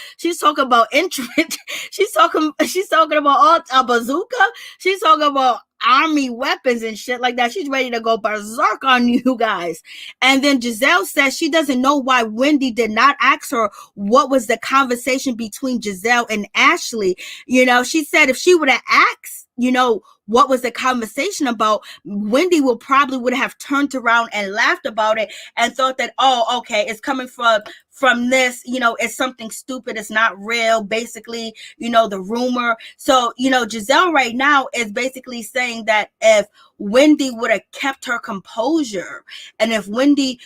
entrance. she's talking about a bazooka. She's talking about army weapons and shit like that. She's ready to go berserk on you guys. And then Gizelle says she doesn't know why Wendy did not ask her what was the conversation between Gizelle and Ashley. You know, she said if she would have asked, you know, what was the conversation about, Wendy would have turned around and laughed about it and thought that, oh, okay, it's coming from this, you know, it's something stupid, it's not real, basically, you know, the rumor. So, you know, Gizelle right now is basically saying that if Wendy would have kept her composure, and if Wendy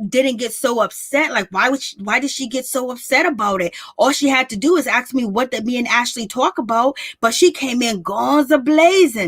didn't get so upset, like why did she get so upset about it? All she had to do is ask me what did me and Ashley talk about, but she came in guns a-blazing.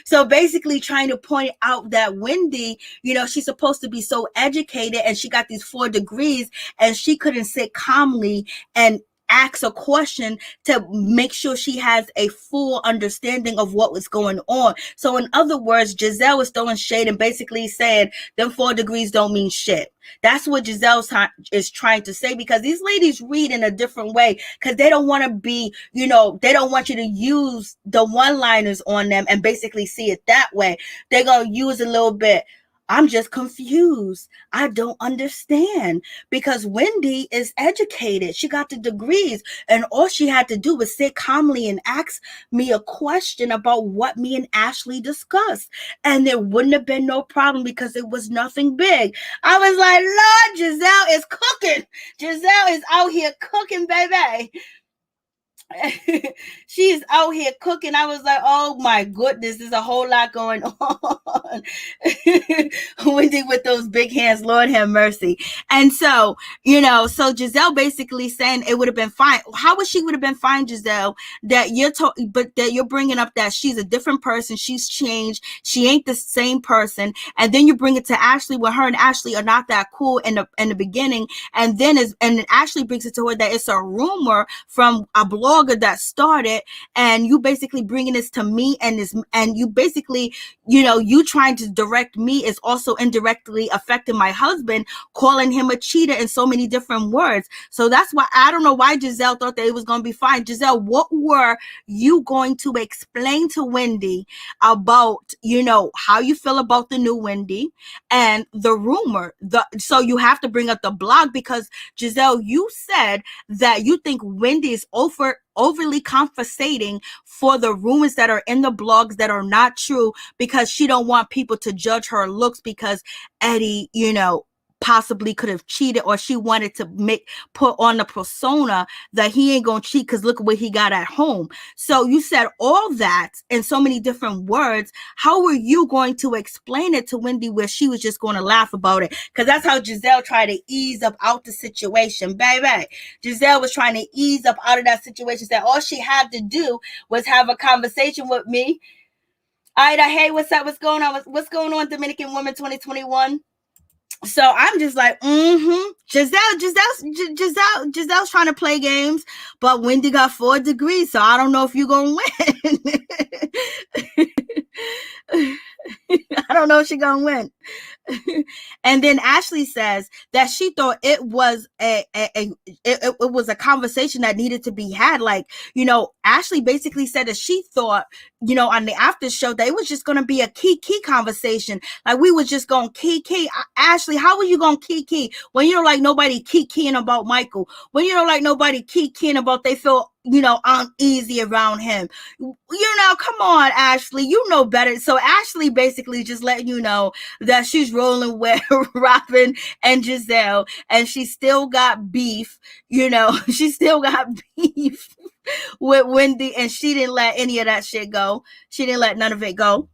So basically trying to point out that Wendy, you know, she's supposed to be so educated, and she got these 4 degrees, and she couldn't sit calmly and ask a question to make sure she has a full understanding of what was going on. So in other words, Gizelle is throwing shade and basically saying them 4 degrees don't mean shit. That's what Gizelle is trying to say, because these ladies read in a different way, because they don't want to be, you know, they don't want you to use the one-liners on them and basically see it that way. They're going to use a little bit, I'm just confused, I don't understand, because Wendy is educated. She got the degrees, and all she had to do was sit calmly and ask me a question about what me and Ashley discussed, and there wouldn't have been no problem because it was nothing big. I was like, Lord, Gizelle is cooking. Gizelle is out here cooking, baby. She's out here cooking. I was like, oh my goodness, there's a whole lot going on. Wendy with those big hands, Lord have mercy. And so, you know, so Gizelle basically saying it would have been fine. How would she would have been fine, Gizelle, that you're bringing up that she's a different person, she's changed, she ain't the same person, and then you bring it to Ashley when her and Ashley are not that cool in the beginning, and then Ashley brings it to her that it's a rumor from a blogger that started, and you basically bringing this to me, and you basically, you know, you trying to direct me is also indirectly affecting my husband, calling him a cheater in so many different words. So that's why I don't know why Gizelle thought that it was going to be fine. Gizelle, what were you going to explain to Wendy about, you know, how you feel about the new Wendy and the rumor? So you have to bring up the blog, because Gizelle, you said that you think Wendy is overly compensating for the rumors that are in the blogs that are not true, because she don't want people to judge her looks because Eddie, you know, possibly could have cheated, or she wanted to put on the persona that he ain't gonna cheat because look at what he got at home. So you said all that in so many different words. How were you going to explain it to Wendy where she was just going to laugh about it? Because that's how Gizelle tried to ease up out the situation, baby. Gizelle was trying to ease up out of that situation, that all she had to do was have a conversation with me. Ida, hey, what's up? What's going on? What's going on, Dominican Woman 2021? So I'm just like, Giselle's trying to play games, but Wendy got 4 degrees, so I don't know if you're gonna win. I don't know if she's gonna win. And then Ashley says that she thought it was it was a conversation that needed to be had. Like, you know, Ashley basically said that she thought, you know, on the after show that it was just going to be a Kiki conversation. Like we was just going Kiki. Ashley, how were you going Kiki when you don't like nobody Kikiing about Michael? When you don't like nobody Kikiing about they feel uneasy around him. Come on, Ashley, you know better. So Ashley basically just letting you know that she's rolling with Robyn and Gizelle, and she still got beef, she still got beef with Wendy, and she didn't let any of that shit go. She didn't let none of it go.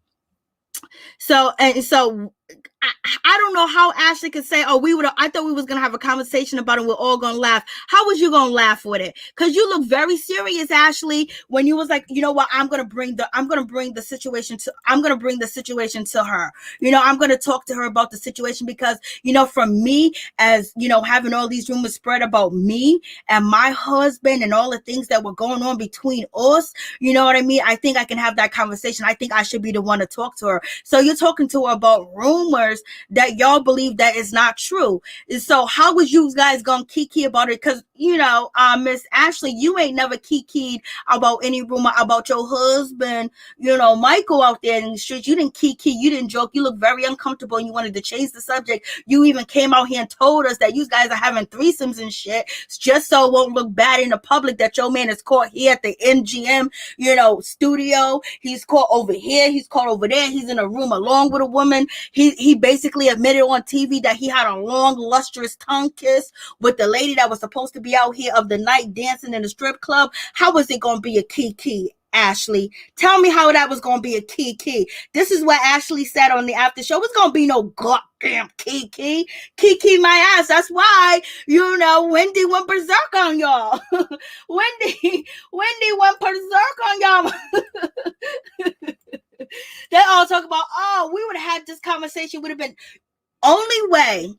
So I don't know how Ashley could say, "Oh, I thought we was gonna have a conversation about it. We're all gonna laugh." How was you gonna laugh with it? Because you look very serious, Ashley, when you was like, "You know what? I'm gonna bring the situation to her. I'm gonna talk to her about the situation because from me, as having all these rumors spread about me and my husband and all the things that were going on between us. You know what I mean? I think I can have that conversation. I think I should be the one to talk to her." So you're talking to her about rumors that y'all believe that is not true. So how was you guys gonna kiki about it? Because Miss Ashley, you ain't never kikied about any rumor about your husband, Michael out there in the streets. You didn't kiki, you didn't joke. You look very uncomfortable and you wanted to change the subject. You even came out here and told us that you guys are having threesomes and shit, just so it won't look bad in the public that your man is caught here at the MGM, studio. He's caught over here, he's caught over there, he's in a room along with a woman. He basically admitted on TV that he had a long, lustrous tongue kiss with the lady that was supposed to be out here of the night dancing in the strip club. How was it going to be a kiki, Ashley? Tell me how that was going to be a kiki. This is what Ashley said on the after show. It's going to be no goddamn kiki. Kiki my ass. That's why, Wendy went berserk on y'all. Wendy went berserk on y'all. They all talk about, we would have had this conversation, would have been only way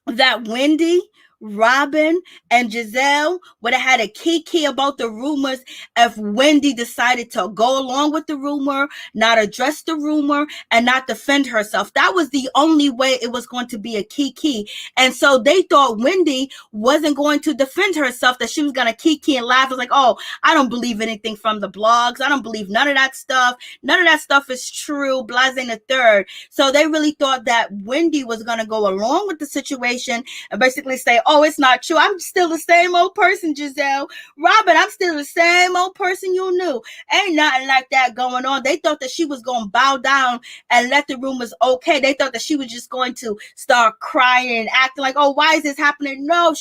that Wendy, Robyn, and Gizelle would have had a kiki about the rumors if Wendy decided to go along with the rumor, not address the rumor, and not defend herself. That was the only way it was going to be a kiki. And so they thought Wendy wasn't going to defend herself, that she was going to kiki and laugh. It was like, "Oh, I don't believe anything from the blogs. I don't believe none of that stuff. None of that stuff is true, blase the third." So they really thought that Wendy was going to go along with the situation and basically say, "Oh, it's not true. I'm still the same old person, Gizelle. Robyn, I'm still the same old person you knew. Ain't nothing like that going on." They thought that she was going to bow down and let the rumors okay. They thought that she was just going to start crying and acting like, "Oh, why is this happening?" No,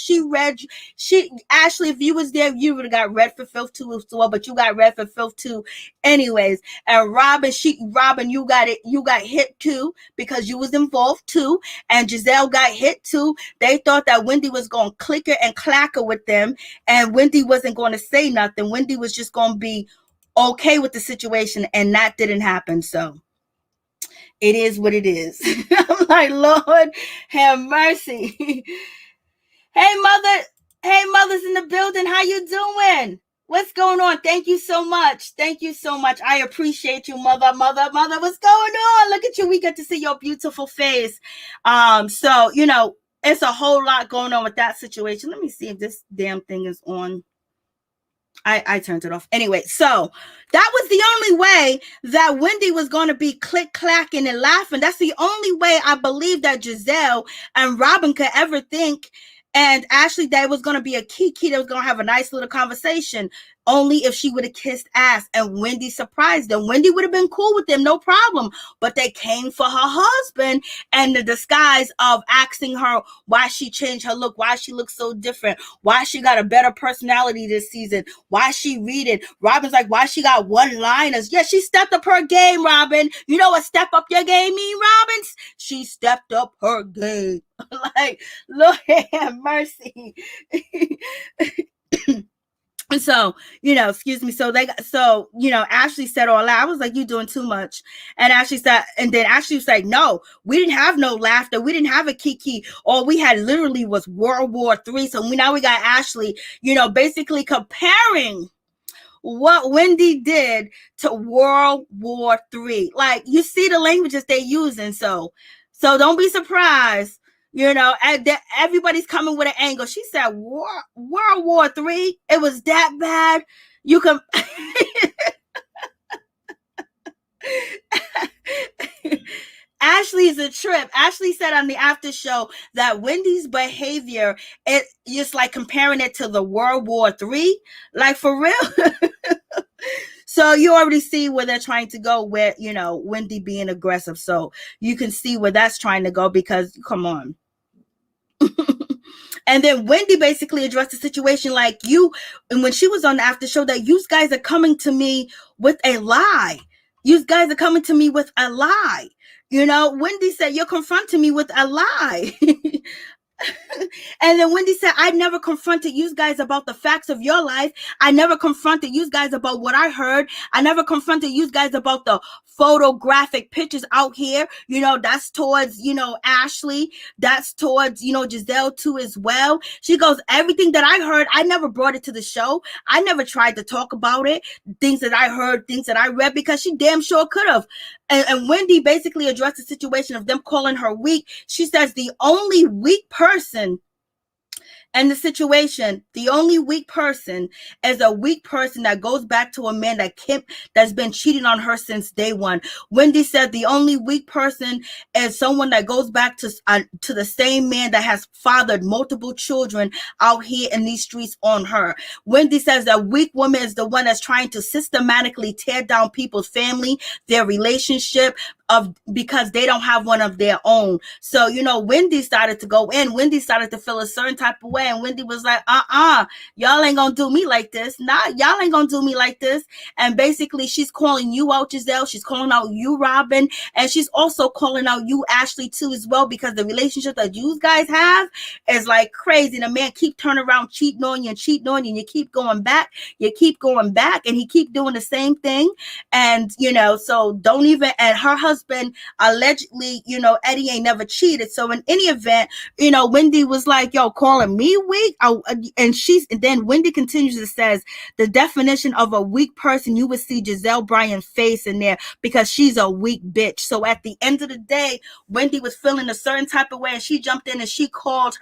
Ashley, if you was there, you would have got read for filth too as well, but you got read for filth too anyways. And Robyn, you got hit too because you was involved too. And Gizelle got hit too. They thought that Wendy was going to clicker and clacker with them, and Wendy wasn't going to say nothing. Wendy was just going to be okay with the situation, and that didn't happen. So it is what it is. I'm like, Lord have mercy. Hey, mother's in the building. How you doing? What's going on? Thank you so much. I appreciate you, mother. What's going on? Look at you. We get to see your beautiful face. So, it's a whole lot going on with that situation. Let me see if this damn thing is on. I turned it off. Anyway, so that was the only way that Wendy was going to be click-clacking and laughing. That's the only way I believe that Gizelle and Robyn could ever think. And Ashley, that was going to be a kiki that was going to have a nice little conversation, only if she would have kissed ass. And Wendy surprised them. Wendy would have been cool with them, no problem. But they came for her husband, and the disguise of asking her why she changed her look, why she looks so different, why she got a better personality this season, why she reading. Robyn's like, why she got one-liners. Yeah, she stepped up her game, Robyn. You know what step up your game mean, Robyn? She stepped up her game. Like, Lord have mercy. So, excuse me. So Ashley said all that. I was like, you doing too much. And then Ashley was like, no, we didn't have no laughter. We didn't have a kiki. All we had literally was World War III. So now we got Ashley, basically comparing what Wendy did to World War III. Like, you see the languages they're using. So don't be surprised. Everybody's coming with an angle. She said, World War III, it was that bad. You can... Ashley's a trip. Ashley said on the after show that Wendy's behavior, it just like comparing it to the World War III, like for real. So you already see where they're trying to go with, you know, Wendy being aggressive. So you can see where that's trying to go because, come on. And then Wendy basically addressed the situation like and when she was on the after show, that you guys are coming to me with a lie. You guys are coming to me with a lie. You know, Wendy said, you're confronting me with a lie. And then Wendy said, I never confronted you guys about the facts of your life. I never confronted you guys about what I heard. I never confronted you guys about the photographic pictures out here. You know, that's towards, you know, Ashley. That's towards, you know, Gizelle too as well. She goes, everything that I heard, I never brought it to the show. I never tried to talk about it. Things that I heard, things that I read, because she damn sure could have. And Wendy basically addressed the situation of them calling her weak. She says the only weak person in the situation, the only weak person is a weak person that goes back to a man that's been cheating on her since day one. Wendy said the only weak person is someone that goes back to the same man that has fathered multiple children out here in these streets on her. Wendy says that weak woman is the one that's trying to systematically tear down people's family, their relationship, because they don't have one of their own. So, you know, Wendy started to go in. Wendy started to feel a certain type of way. And Wendy was like, y'all ain't gonna do me like this. Nah, y'all ain't gonna do me like this. And basically, she's calling you out, Gizelle. She's calling out you, Robyn. And she's also calling out you, Ashley, too, as well, because the relationship that you guys have is like crazy. The man keep turning around, cheating on you, and you keep going back. You keep going back, and he keep doing the same thing. And, you know, so don't even, and her husband allegedly, you know, Eddie ain't never cheated. So in any event, you know, Wendy was like, yo, calling me weak. And then Wendy continues to says the definition of a weak person, you would see Gizelle Bryant face in there because she's a weak bitch. So at the end of the day, Wendy was feeling a certain type of way, and she jumped in and she called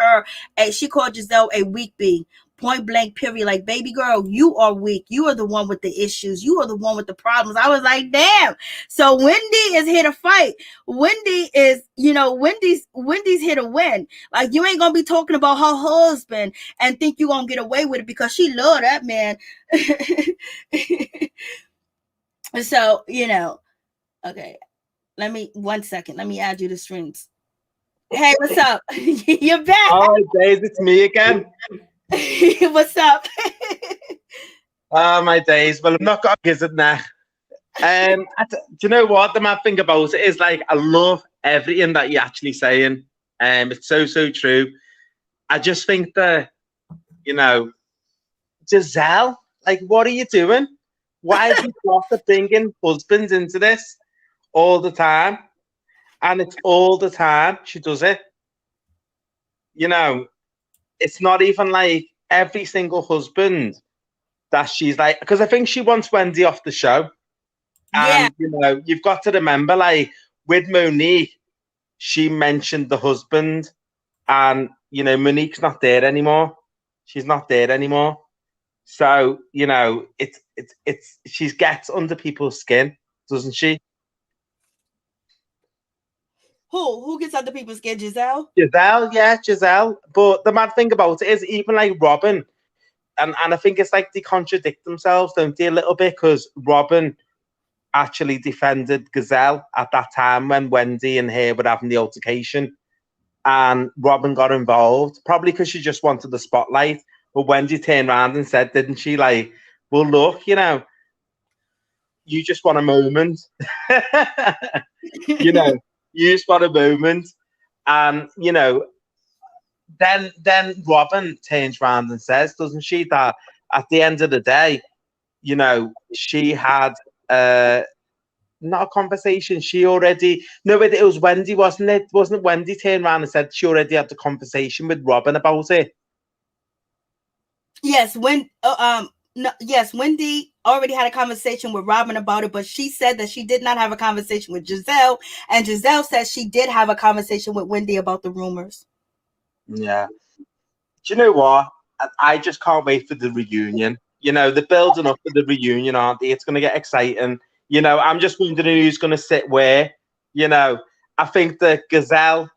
Gizelle a weak bee. Point blank, period. Like, baby girl, you are weak. You are the one with the issues. You are the one with the problems. I was like, damn. So Wendy is here to fight. Wendy is, you know, Wendy's here to win. Like, you ain't gonna be talking about her husband and think you gonna get away with it because she love that man. So, you know, okay. One second. Let me add you to streams. Hey, what's up? You're back. All right, days, it's me again. What's up? Oh, my days. Well, I'm not gonna give it now. Do you know what the mad thing about it is? Like, I love everything that you're actually saying. It's so true. I just think that, you know, Gizelle, like, what are you doing? Why have you got to bringing husbands into this all the time? And it's all the time she does it. You know, it's not even like every single husband that she's like, because I think she wants Wendy off the show. And, you know, you've got to remember, like, with Monique, she mentioned the husband, and, you know, Monique's not there anymore. She's not there anymore. So, you know, she gets under people's skin, doesn't she? Who gets under people's skin? Gizelle? Gizelle. But the mad thing about it is, even like Robyn, and I think it's like they contradict themselves, don't they, a little bit? Because Robyn actually defended Gizelle at that time when Wendy and her were having the altercation. And Robyn got involved, probably because she just wanted the spotlight. But Wendy turned around and said, didn't she, like, well, look, you know, you just want a moment. You know, you just want a moment. And, you know, then Robyn turns around and says, doesn't she, that at the end of the day, you know, she had not a conversation. She already, no, it was Wendy, wasn't it? Wasn't it Wendy turned around and said she already had the conversation with Robyn about it? Yes, yes, Wendy already had a conversation with Robyn about it, but she said that she did not have a conversation with Gizelle, and Gizelle said she did have a conversation with Wendy about the rumors. Yeah. Do you know what? I just can't wait for the reunion. You know, they're building up for the reunion, aren't they? It's going to get exciting. You know, I'm just wondering who's going to sit where, you know, I think that Gizelle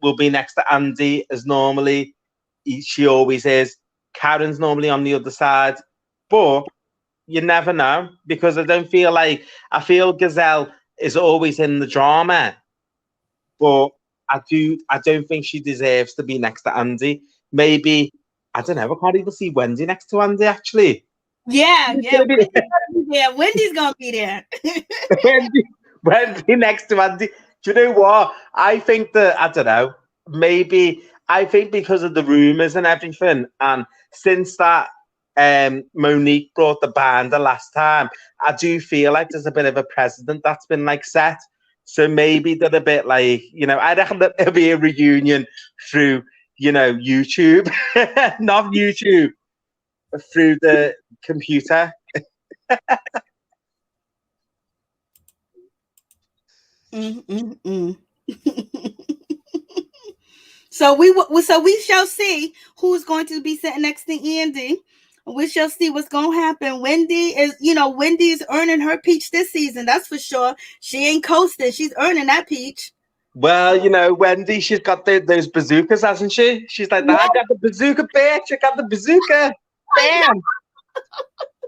will be next to Andy as normally she always is. Karen's normally on the other side, but you never know because I feel Gizelle is always in the drama, but I don't think she deserves to be next to Andy. Maybe I don't know. I can't even see Wendy next to Andy actually. Yeah. Wendy's gonna be there. Wendy's gonna be there. Wendy next to Andy. Do you know what? I think that I don't know. Maybe I think because of the rumors and everything, and since that Monique brought the band the last time, I do feel like there's a bit of a precedent that's been like set. So maybe they're a bit like, I reckon that there'll be a reunion through, YouTube, not YouTube, through the computer. So we shall see who's going to be sitting next to Andy. We shall see what's going to happen. Wendy's earning her peach this season. That's for sure. She ain't coasting. She's earning that peach. Well, Wendy, she's got those bazookas, hasn't she? She's like, I got the bazooka, bitch. I got the bazooka. Bam.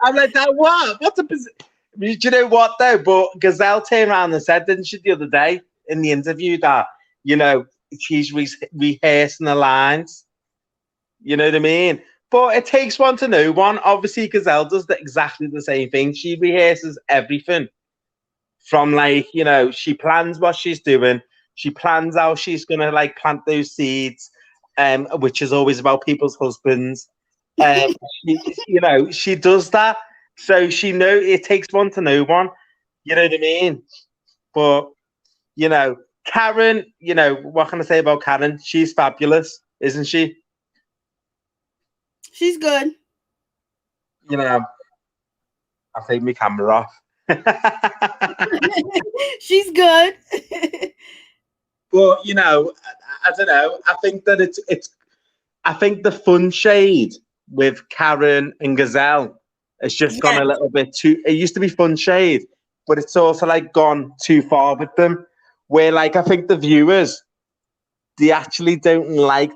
I'm like, that what? What's a bazooka? Do you know what, though? But Gizelle turned around and said, didn't she, the other day in the interview that, she's rehearsing the lines. You know what I mean? But it takes one to know one. Obviously, Gizelle does exactly the same thing. She rehearses everything from she plans what she's doing. She plans how she's going to plant those seeds, which is always about people's husbands. She does that. So it takes one to know one. You know what I mean? But, Karen, what can I say about Karen? She's fabulous, isn't she? She's good. I'll take my camera off. She's good. But, I don't know. I think that I think the fun shade with Karen and Gizelle has just gone a little bit too, it used to be fun shade, but it's also gone too far with them. Where I think the viewers, they actually don't like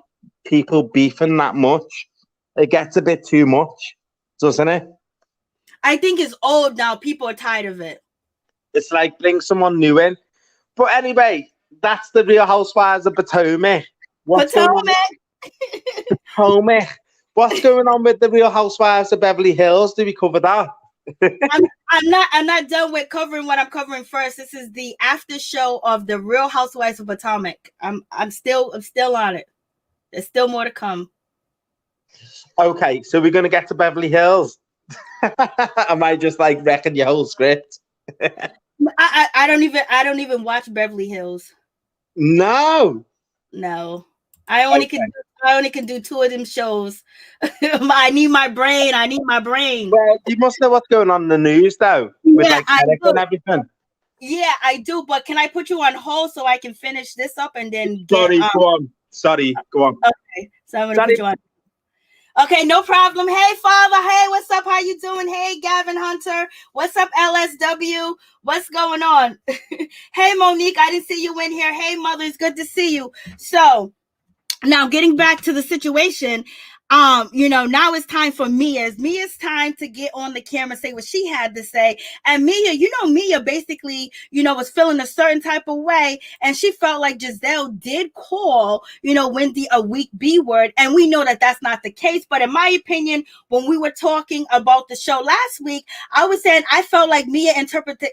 people beefing that much. It gets a bit too much, doesn't it? I think it's old now. People are tired of it. It's like bring someone new in. But anyway, that's the Real Housewives of Potomac. Potomac. What's going on with the Real Housewives of Beverly Hills? Did we cover that? I'm not done with covering what I'm covering first. This is the after show of the Real Housewives of Potomac. I'm still on it. There's still more to come. Okay, so we're gonna get to Beverly Hills. Am I just wrecking your whole script? I don't even watch Beverly Hills. No. I only can do 2 of them shows. I need my brain. Well, you must know what's going on in the news though, with Eric and everything. Yeah, I do. But can I put you on hold so I can finish this up and then Sorry, go on. Okay, so I'm gonna put you on. Okay, no problem. Hey, Father. Hey, what's up? How you doing? Hey, Gavin Hunter. What's up, LSW? What's going on? Hey, Monique. I didn't see you in here. Hey, Mother. It's good to see you. So now getting back to the situation, now it's time for Mia's time to get on the camera, say what she had to say. And Mia basically, was feeling a certain type of way. And she felt like Gizelle did call, Wendy a weak B word. And we know that that's not the case. But in my opinion, when we were talking about the show last week, I was saying I felt like Mia interpreted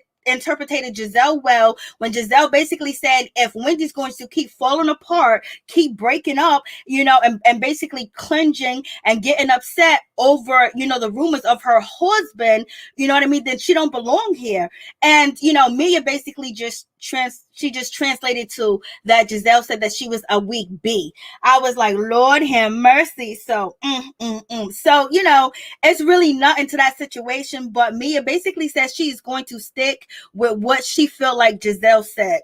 Gizelle well when Gizelle basically said if Wendy's going to keep falling apart, keep breaking up, and basically cringing and getting upset over, the rumors of her husband, then she don't belong here. And, Mia basically just translated to that Gizelle said that she was a weak B. I was like, Lord have mercy. So, So, it's really nothing to that situation, but Mia basically says she's going to stick with what she felt like Gizelle said.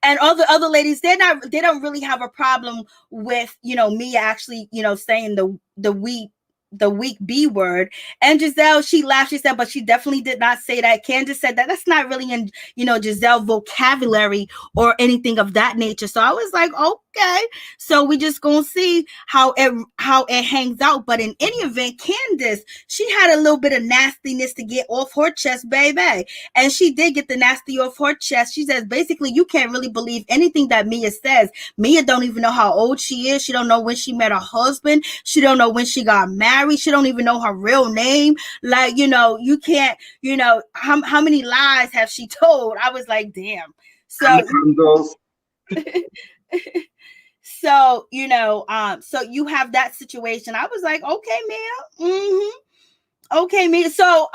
And all the other ladies, they don't really have a problem with, Mia actually, saying the the weak B word. And Gizelle, she laughed. She said, but she definitely did not say that. Candiace said that that's not really in, Gizelle vocabulary or anything of that nature. So I was like, okay. So we just gonna see how it hangs out. But in any event, Candiace, she had a little bit of nastiness to get off her chest, baby. And she did get the nasty off her chest. She says, basically, you can't really believe anything that Mia says. Mia don't even know how old she is. She don't know when she met her husband. She don't know when she got married. She don't even know her real name. Like, you can't, how many lies have she told? I was like, damn. So so so you have that situation. I was like, okay, Mia. Okay, Mia. So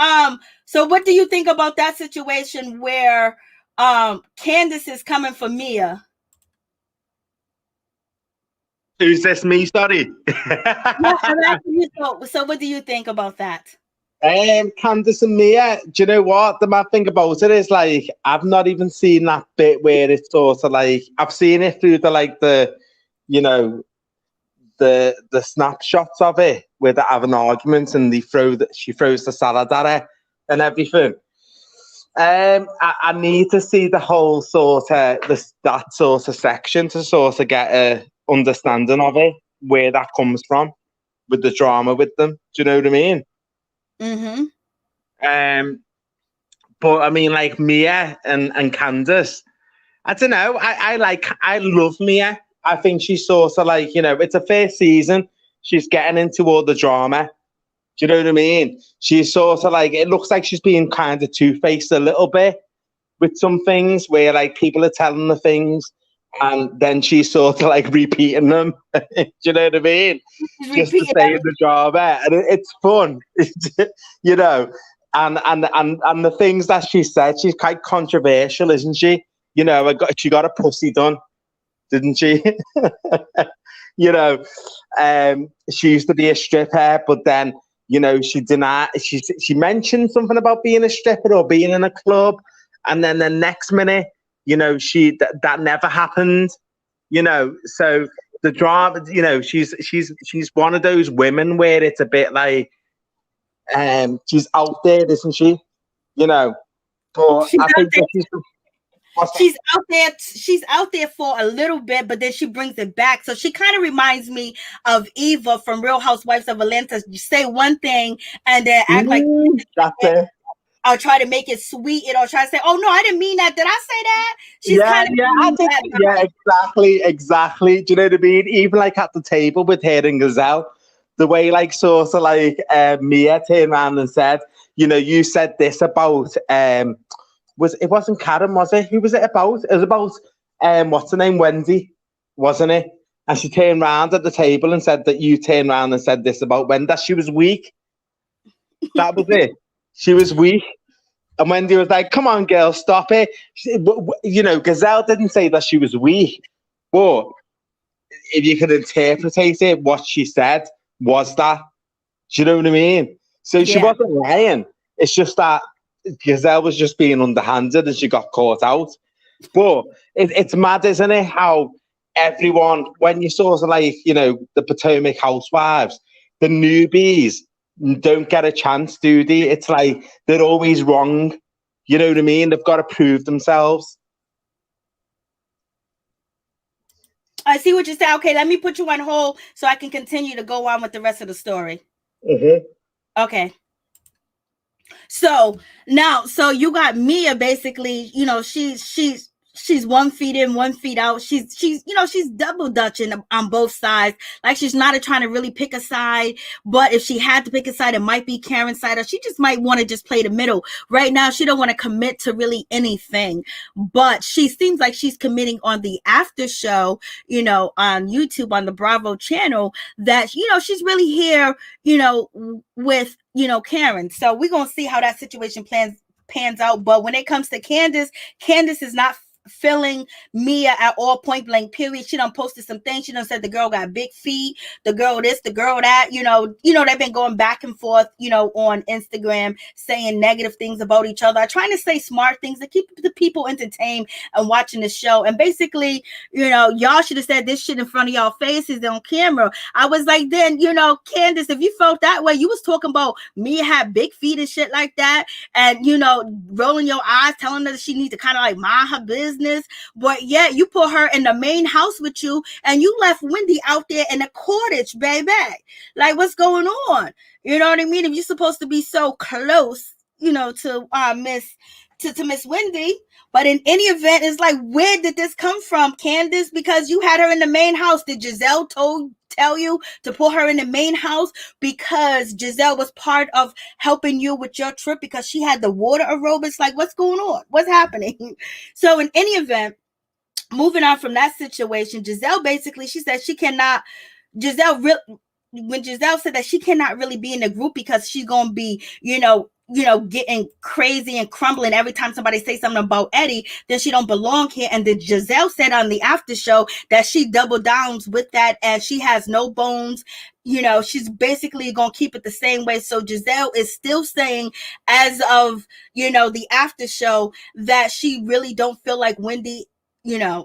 so what do you think about that situation where Candiace is coming for Mia? Who's this? Me, sorry. So what do you think about that? Candice and Mia, do you know what? The mad thing about it is, like, I've not even seen that bit where it's sort of like, I've seen it through the snapshots of it where they're having arguments and she throws the salad at her and everything. I need to see the whole sort of that sort of section to sort of get a understanding of it, where that comes from with the drama with them. Do you know what I mean? But I mean, like Mia and Candice, I don't know. I love Mia. I think she's sort of like, it's a first season. She's getting into all the drama. Do you know what I mean? She's sort of like, it looks like she's being kind of two-faced a little bit with some things where like people are telling her things and then she's sort of like repeating them. Do you know what I mean? Just to stay in the drama. And it's fun, And the things that she said, she's quite controversial, isn't she? She got a pussy done, didn't she? She used to be a stripper, but then, she denied. She mentioned something about being a stripper or being in a club, and then the next minute, that never happened. So the drama, she's one of those women where it's a bit like, she's out there, isn't she? But I think that she's out there for a little bit, but then she brings it back. So she kind of reminds me of Eva from Real Housewives of Atlanta. You say one thing and then act like that's it. I'll try to make it sweet, or try to say, "Oh no, I didn't mean that. Did I say that?" She's exactly. Do you know what I mean? Even like at the table with her and Gizelle, the way like sort of like Mia turned around and said, you said this about it wasn't Karen, was it? Who was it about? It was about what's her name, Wendy, wasn't it? And she turned around at the table and said that you turned around and said this about Wendy. She was weak. That was it. She was weak. And Wendy was like, come on, girl, stop it. Gizelle didn't say that she was weak. But if you could interpret it, what she said was that. Do you know what I mean? So she wasn't lying. It's just that Gizelle was just being underhanded and she got caught out. But it's mad, isn't it? How everyone, when you sort of like, the Potomac Housewives, the newbies don't get a chance, do they? It's like they're always wrong. You know what I mean? They've got to prove themselves. I see what you say. Okay, let me put you on hold so I can continue to go on with the rest of the story. Okay. So now, you got Mia basically, she's 1 feet in, 1 feet out. She's double dutching on both sides. Like she's not trying to really pick a side, but if she had to pick a side, it might be Karen's side, or she just might want to just play the middle. Right now, she don't want to commit to really anything, but she seems like she's committing on the after show, on YouTube, on the Bravo channel, that, she's really here, with, Karen. So we're going to see how that situation pans out. But when it comes to Candiace is not feeling Mia at all point blank period. She done posted some things. She done said the girl got big feet, the girl this, the girl that, they've been going back and forth, on Instagram, saying negative things about each other, trying to say smart things to keep the people entertained and watching the show. And basically, y'all should have said this shit in front of y'all faces on camera. I was like, then, Candiace, if you felt that way, you was talking about Mia had big feet and shit like that, and rolling your eyes, telling her that she needs to kind of like mind her business. But yet you put her in the main house with you, and you left Wendy out there in the cottage, baby. Like, what's going on? You know what I mean? If you're supposed to be so close, to Miss Wendy. But in any event, it's like, where did this come from, Candiace? Because you had her in the main house. Did Gizelle tell you to put her in the main house because Gizelle was part of helping you with your trip because she had the water aerobics? Like, what's going on? What's happening? So in any event, moving on from that situation, Gizelle basically, she said she cannot, when Gizelle said that she cannot really be in the group because she's going to be, getting crazy and crumbling every time somebody say something about Eddie, then she don't belong here. And then Gizelle said on the after show that she double downs with that and she has no bones. She's basically going to keep it the same way. So Gizelle is still saying, as of, the after show, that she really don't feel like Wendy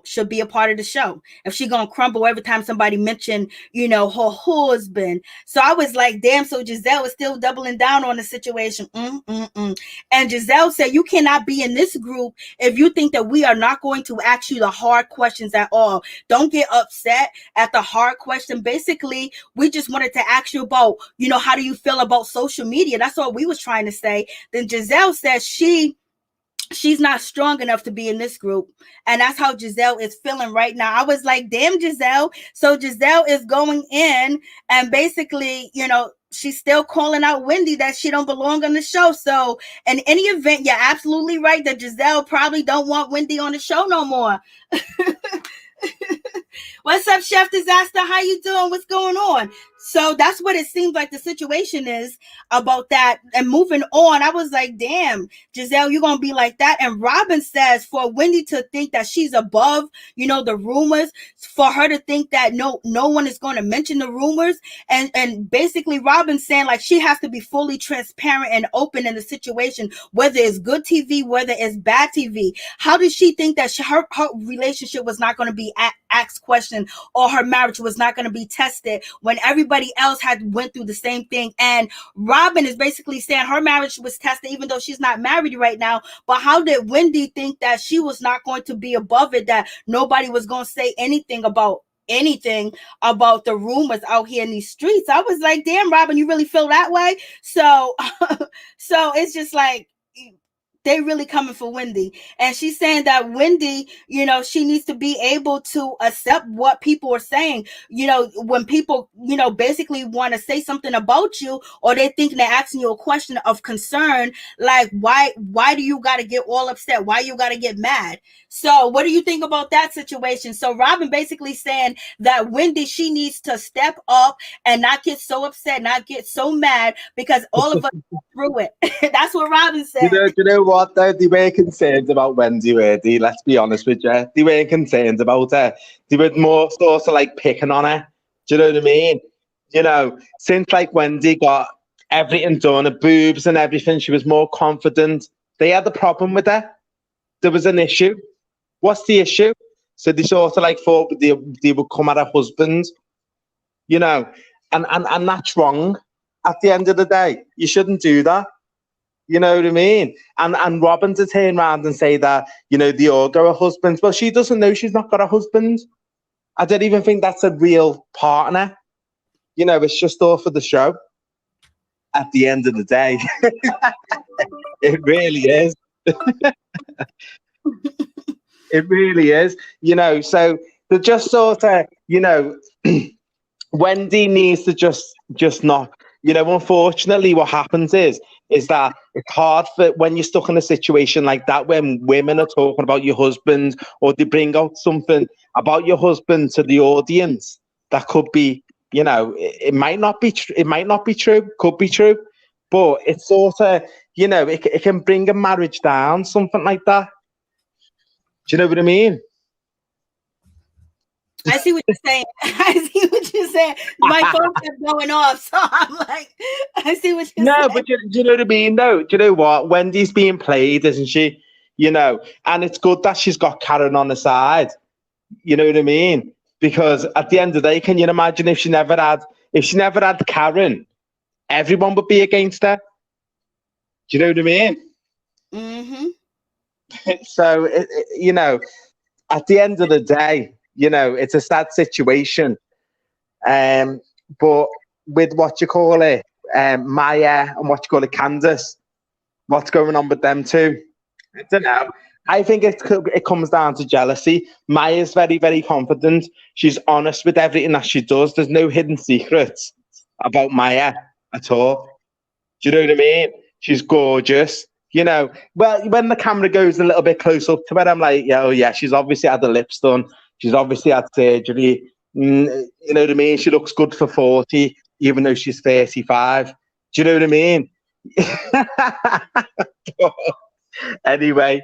should be a part of the show. If she gonna crumble every time somebody mention, her husband. So I was like, damn, so Gizelle is still doubling down on the situation. And Gizelle said, you cannot be in this group if you think that we are not going to ask you the hard questions at all. Don't get upset at the hard question. Basically, we just wanted to ask you about, how do you feel about social media? That's all we was trying to say. Then Gizelle says she's not strong enough to be in this group. And that's how Gizelle is feeling right now. I was like, damn, Gizelle. So Gizelle is going in and basically, she's still calling out Wendy that she don't belong on the show. So in any event, you're absolutely right that Gizelle probably don't want Wendy on the show no more. What's up, Chef Disaster? How you doing? What's going on? So that's what it seems like the situation is about that. And moving on, I was like, damn, Gizelle, you're going to be like that. And Robyn says for Wendy to think that she's above, the rumors, for her to think that no one is going to mention the rumors. And basically Robyn saying like she has to be fully transparent and open in the situation, whether it's good TV, whether it's bad TV. How does she think that her relationship was not going to be asked question or her marriage was not going to be tested when everybody else had went through the same thing? And Robyn is basically saying her marriage was tested even though she's not married right now. But how did Wendy think that she was not going to be above it, that nobody was going to say anything about the rumors out here in these streets? I was like, damn, Robyn, you really feel that way? So so it's just like they really coming for Wendy. And she's saying that Wendy, she needs to be able to accept what people are saying. When people, basically want to say something about you, or they think they're asking you a question of concern, like, why do you got to get all upset? Why you got to get mad? So what do you think about that situation? So Robyn basically saying that Wendy, she needs to step up and not get so upset, not get so mad, because all of us go through it. That's what Robyn said. You know what, though? They were concerned about Wendy, were they? Let's be honest with you. They weren't concerned about her. They were more sort of like picking on her. Do you know what I mean? Since like Wendy got everything done, her boobs and everything, she was more confident. They had a problem with her. There was an issue. What's the issue? So they sort of like thought they would come at her husband, and that's wrong. At the end of the day, you shouldn't do that. You know what I mean? And Robyn to turn around and say that, they all got a husband. Well, she doesn't know she's not got a husband. I don't even think that's a real partner. It's just all for the show. At the end of the day. It really is. It really is. So they're just sort of, Wendy needs to just not, unfortunately what happens is that it's hard for when you're stuck in a situation like that, when women are talking about your husband or they bring out something about your husband to the audience that could be, it might not be true, could be true, but it's sort of, it can bring a marriage down, something like that. Do you know what I mean? I see what you're saying. I see what you're saying. My phone kept going off, so I'm like, I see what you're saying. No, but do you know what I mean? No, do you know what? Wendy's being played, isn't she? You know, and it's good that she's got Karen on the side. You know what I mean? Because at the end of the day, can you imagine if she never had Karen, everyone would be against her. Do you know what I mean? Mm-hmm. So, you know, at the end of the day, you know, it's a sad situation. But with what you call it, Mia and what you call it, Candiace, what's going on with them two? I don't know. I think it comes down to jealousy. Maya's very, very confident. She's honest with everything that she does. There's no hidden secrets about Mia at all. Do you know what I mean? She's gorgeous. You know, well, when the camera goes a little bit close up to her, I'm like, yeah, oh yeah, she's obviously had the lips done. She's obviously had surgery. You know what I mean? She looks good for 40, even though she's 35. Do you know what I mean? Anyway,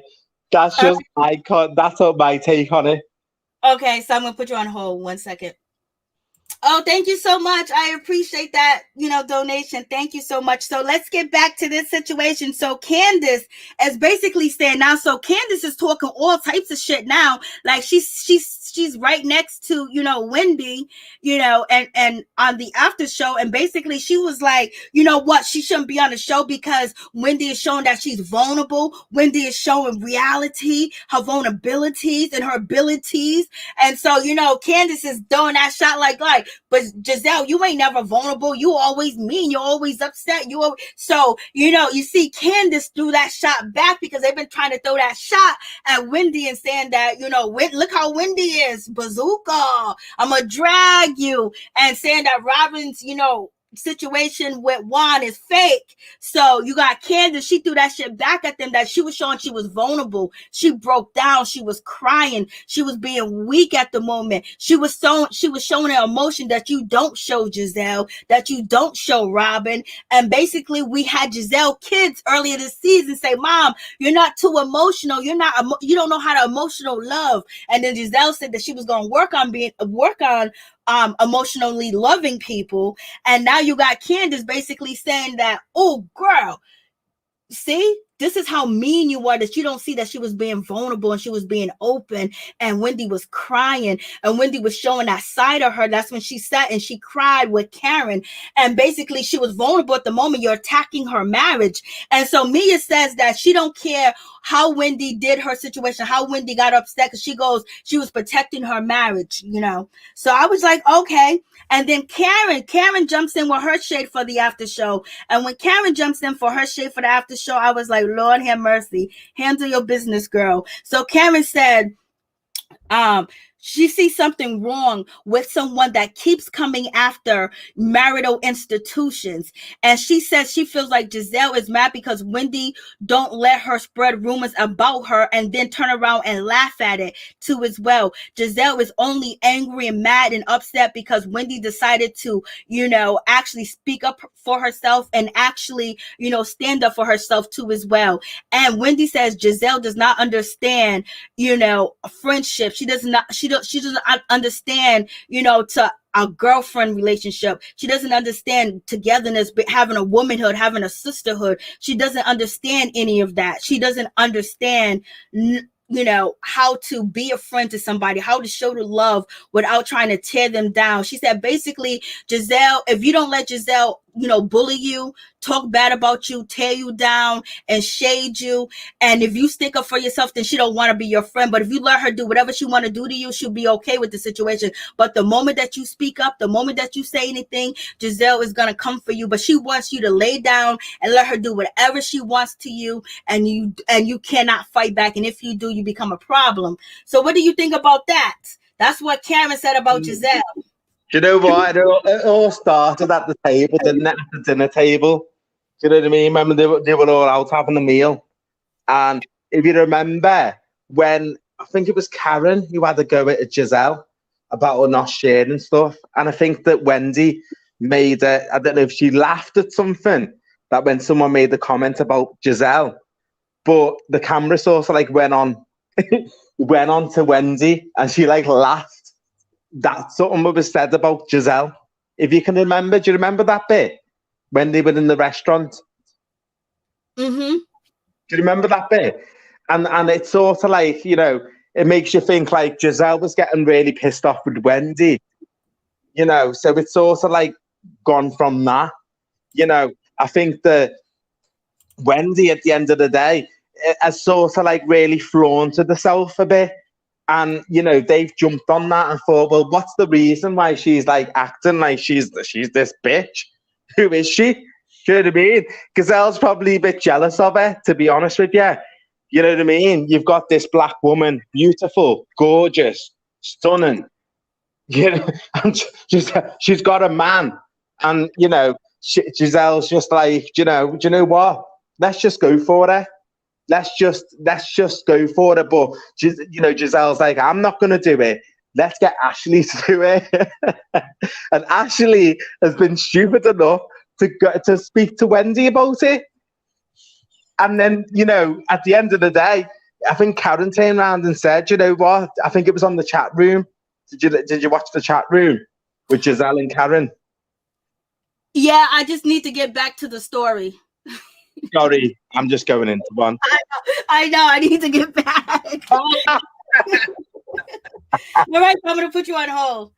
that's just that's my take on it. Okay, so I'm gonna put you on hold 1 second. Oh, thank you so much. I appreciate that, donation. Thank you so much. So let's get back to this situation. So Candiace is basically saying now, so Candiace is talking all types of shit now. Like she's right next to, Wendy, and on the after show. And basically she was like, you know what? She shouldn't be on the show because Wendy is showing that she's vulnerable. Wendy is showing reality, her vulnerabilities and her abilities. And so, Candiace is throwing that shot like, but Gizelle, you ain't never vulnerable. You always mean. You're always upset. So, you see Candiace threw that shot back because they've been trying to throw that shot at Wendy and saying that, look how Wendy is. Bazooka. I'm going to drag you. And saying that Robyn's, situation with Juan is fake. So you got Candiace, she threw that shit back at them that she was showing she was vulnerable. She broke down. She was crying. She was being weak at the moment. She was showing an emotion that you don't show Gizelle, that you don't show Robyn. And basically we had Gizelle kids earlier this season say, Mom, you're not too emotional. You don't know how to emotional love. And then Gizelle said that she was going to work on emotionally loving people. And now you got Candiace basically saying that, oh girl, see, this is how mean you are, that you don't see that she was being vulnerable and she was being open, and Wendy was crying and Wendy was showing that side of her. That's when she sat and she cried with Karen, and basically she was vulnerable at the moment. You're attacking her marriage. And so Mia says that she don't care how Wendy did her situation, how Wendy got upset, because she was protecting her marriage, So I was like, okay. And then Karen jumps in with her shade for the after show. And when Karen jumps in for her shade for the after show, I was like, Lord have mercy. Handle your business, girl. So Karen said, she sees something wrong with someone that keeps coming after marital institutions. And she says she feels like Gizelle is mad because Wendy don't let her spread rumors about her and then turn around and laugh at it too as well. Gizelle is only angry and mad and upset because Wendy decided to, actually speak up for herself and actually, stand up for herself too as well. And Wendy says Gizelle does not understand, friendship. She doesn't understand, to a girlfriend relationship. She doesn't understand togetherness, but having a womanhood, having a sisterhood. She doesn't understand any of that. She doesn't understand how to be a friend to somebody, how to show the love without trying to tear them down. She said, basically, Gizelle, if you don't let Gizelle, bully you, talk bad about you, tear you down and shade you, and if you stick up for yourself, then she don't want to be your friend. But if you let her do whatever she want to do to you, she'll be okay with the situation. But the moment that you speak up, the moment that you say anything, Gizelle is going to come for you. But she wants you to lay down and let her do whatever she wants to you, and you cannot fight back. And if you do, you become a problem. So what do you think about that? That's what Karen said about Gizelle. Do you know what? It all started at the table, didn't it? At the dinner table. Do you know what I mean? Remember, they were all out having a meal. And if you remember, when I think it was Karen who had a go at Gizelle about her not sharing stuff. And I think that Wendy made I don't know if she laughed at something, that when someone made the comment about Gizelle, but the camera sort of like went on went on to Wendy and she like laughed that something was said about Gizelle. If you can remember, do you remember that bit when they were in the restaurant? Mm-hmm. Do you remember that bit? And it's sort of like, you know, it makes you think like Gizelle was getting really pissed off with Wendy, you know, so it's sort of like gone from that. You know, I think that Wendy at the end of the day has sort of like really flaunted herself a bit. And, you know, they've jumped on that and thought, well, what's the reason why she's like acting like she's this bitch? Who is she? Do you know what I mean? Gizelle's probably a bit jealous of her, to be honest with you. You know what I mean? You've got this black woman, beautiful, gorgeous, stunning. You know, and she's got a man. And, you know, Gizelle's just like, do you know what? Let's just go for it. Let's just go for it. But, you know, Gizelle's like, I'm not going to do it. Let's get Ashley to do it. And Ashley has been stupid enough to speak to Wendy about it. And then, you know, at the end of the day, I think Karen turned around and said, you know what? I think it was on the chat room. Did you watch the chat room with Gizelle and Karen? Yeah, I just need to get back to the story. Sorry, I'm just going into one. I know. I need to get back. All right, I'm going to put you on hold.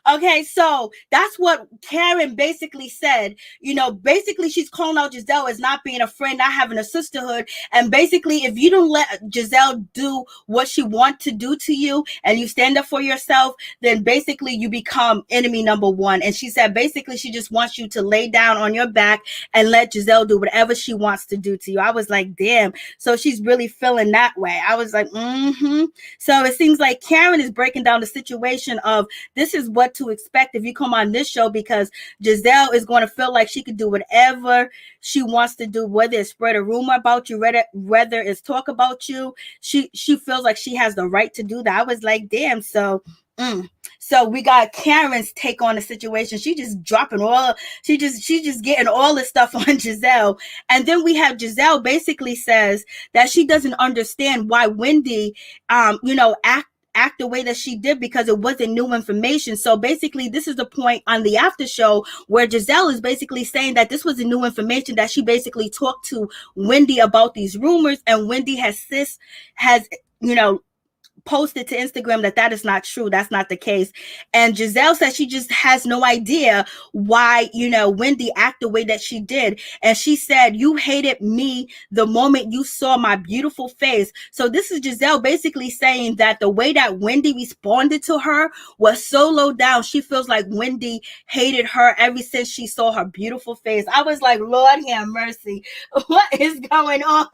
Okay, so that's what Karen basically said. You know, basically she's calling out Gizelle as not being a friend, not having a sisterhood. And basically, if you don't let Gizelle do what she wants to do to you and you stand up for yourself, then basically you become enemy number one. And she said basically she just wants you to lay down on your back and let Gizelle do whatever she wants to do to you. I was like, damn. So she's really feeling that way. I was like, mm-hmm. So it seems like Karen is breaking down the situation of this is what to expect if you come on this show, because Gizelle is going to feel like she could do whatever she wants to do, whether it's spread a rumor about you, whether it's talk about you. She feels like she has the right to do that. I was like, damn. So So we got Karen's take on the situation. She just dropping she just getting all this stuff on Gizelle. And then we have Gizelle basically says that she doesn't understand why Wendy act the way that she did, because it wasn't new information. So basically this is the point on the after show where Gizelle is basically saying that this was a new information, that she basically talked to Wendy about these rumors, and Wendy has posted to Instagram that is not true. That's not the case. And Gizelle says she just has no idea why, Wendy act the way that she did. And she said, you hated me the moment you saw my beautiful face. So this is Gizelle basically saying that the way that Wendy responded to her was so low down. She feels like Wendy hated her ever since she saw her beautiful face. I was like, Lord have mercy. What is going on?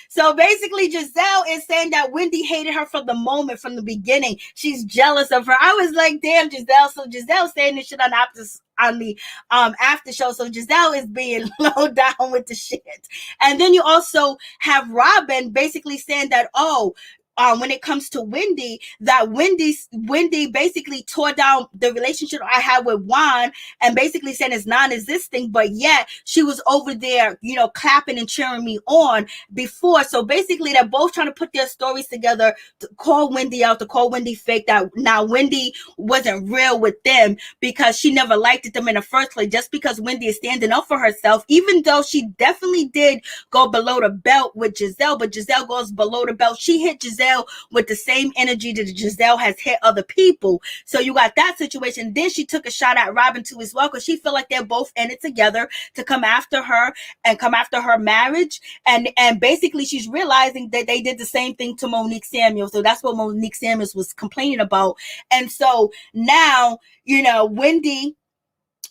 So basically Gizelle is saying that Wendy hated her from the moment, from the beginning. She's jealous of her. I was like, damn, Gizelle. So Gizelle saying this shit on the after show. So Gizelle is being low down with the shit. And then you also have Robyn basically saying that, when it comes to Wendy, that Wendy basically tore down the relationship I had with Juan and basically said it's non-existent, but yet she was over there, clapping and cheering me on before. So basically they're both trying to put their stories together to call Wendy out, to call Wendy fake, that now Wendy wasn't real with them because she never liked them in the first place, just because Wendy is standing up for herself, even though she definitely did go below the belt with Gizelle, but Gizelle goes below the belt. She hit Gizelle with the same energy that Gizelle has hit other people. So you got that situation. Then she took a shot at Robyn too as well, because she felt like they're both in it together to come after her and come after her marriage. And basically she's realizing that they did the same thing to Monique Samuels. So that's what Monique Samuels was complaining about. And so now, Wendy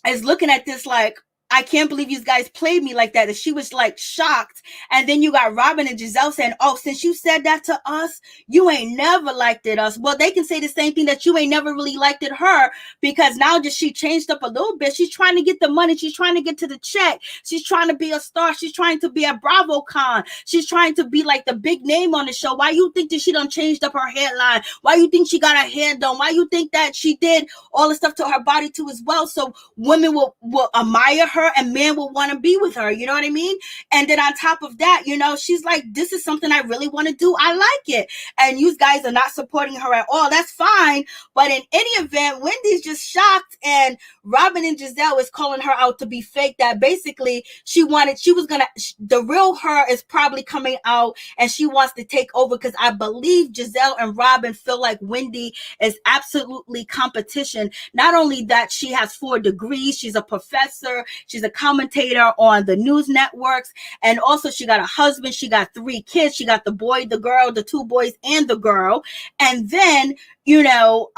is looking at this like, I can't believe you guys played me like that. And she was like shocked. And then you got Robyn and Gizelle saying, since you said that to us, you ain't never liked it us. Well, they can say the same thing, that you ain't never really liked it her, because now just she changed up a little bit. She's trying to get the money. She's trying to get to the check. She's trying to be a star. She's trying to be a BravoCon. She's trying to be like the big name on the show. Why you think that she done changed up her hairline? Why you think she got her hair done? Why you think that she did all the stuff to her body too as well? So women will admire her her and men will want to be with her. You know what I mean? And then on top of that, you know, she's like, this is something I really want to do. I like it. And you guys are not supporting her at all. That's fine. But in any event, Wendy's just shocked, and Robyn and Gizelle is calling her out to be fake. That basically the real her is probably coming out, and she wants to take over, because I believe Gizelle and Robyn feel like Wendy is absolutely competition. Not only that, she has 4 degrees, she's a professor, she's a commentator on the news networks, and also she got a husband, she got 3 kids, she got the boy, the girl, the 2 boys, and the girl. And then, you know,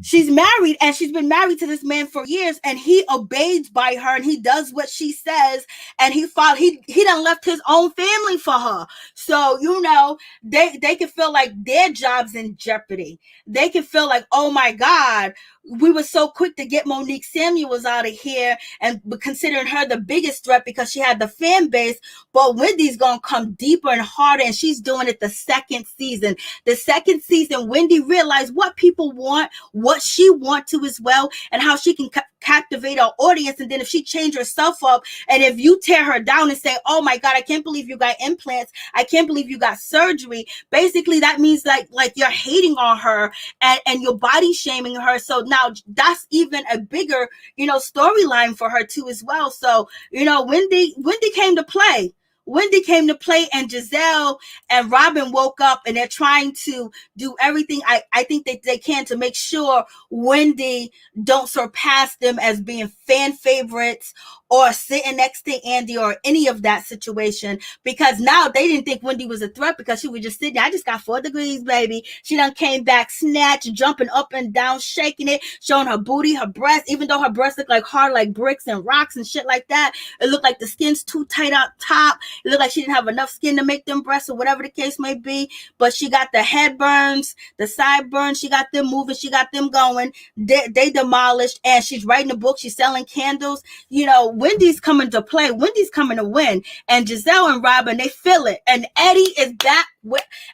she's married, and she's been married to this man for years, and he obeys by her, and he does what she says, and he done left his own family for her. So, you know, they can feel like their job's in jeopardy. They can feel like, oh my God, we were so quick to get Monique Samuels out of here, and considering her the biggest threat because she had the fan base. But Wendy's gonna come deeper and harder, and she's doing it the second season. The second season, Wendy realized what people want, what she wants to as well, and how she can captivate our audience. And then if she change herself up, and if you tear her down and say, oh my God, I can't believe you got implants, I can't believe you got surgery, basically that means like you're hating on her, and you're body shaming her. So now that's even a bigger, you know, storyline for her too as well. So, you know, Wendy came to play. Wendy came to play, and Gizelle and Robyn woke up, and they're trying to do everything I think that they can to make sure Wendy don't surpass them as being fan favorites or sitting next to Andy or any of that situation, because now they didn't think Wendy was a threat because she was just sitting there. I just got 4 degrees, baby. She done came back snatched, jumping up and down, shaking it, showing her booty, her breasts, even though her breasts look like hard like bricks and rocks and shit like that. It looked like the skin's too tight up top. It looked like she didn't have enough skin to make them breasts, or whatever the case may be. But she got the head burns, the side burns. She got them moving. She got them going. They demolished, and she's writing a book. She's selling candles. You know, Wendy's coming to play. Wendy's coming to win. And Gizelle and Robyn, they feel it. And Eddie is back.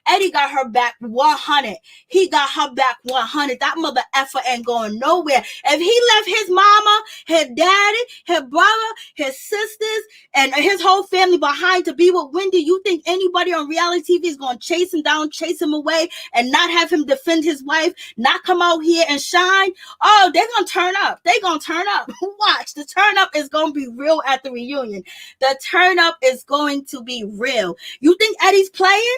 Eddie got her back 100. He got her back 100. That mother effer ain't going nowhere. If he left his mama, his daddy, his brother, his sisters, and his whole family behind to be with Wendy, you think anybody on reality TV is going to chase him down, chase him away, and not have him defend his wife, not come out here and shine? Oh, they're going to turn up. They're going to turn up. Watch. The turn up is going to be real at the reunion. The turn up is going to be real. You think Eddie's playing?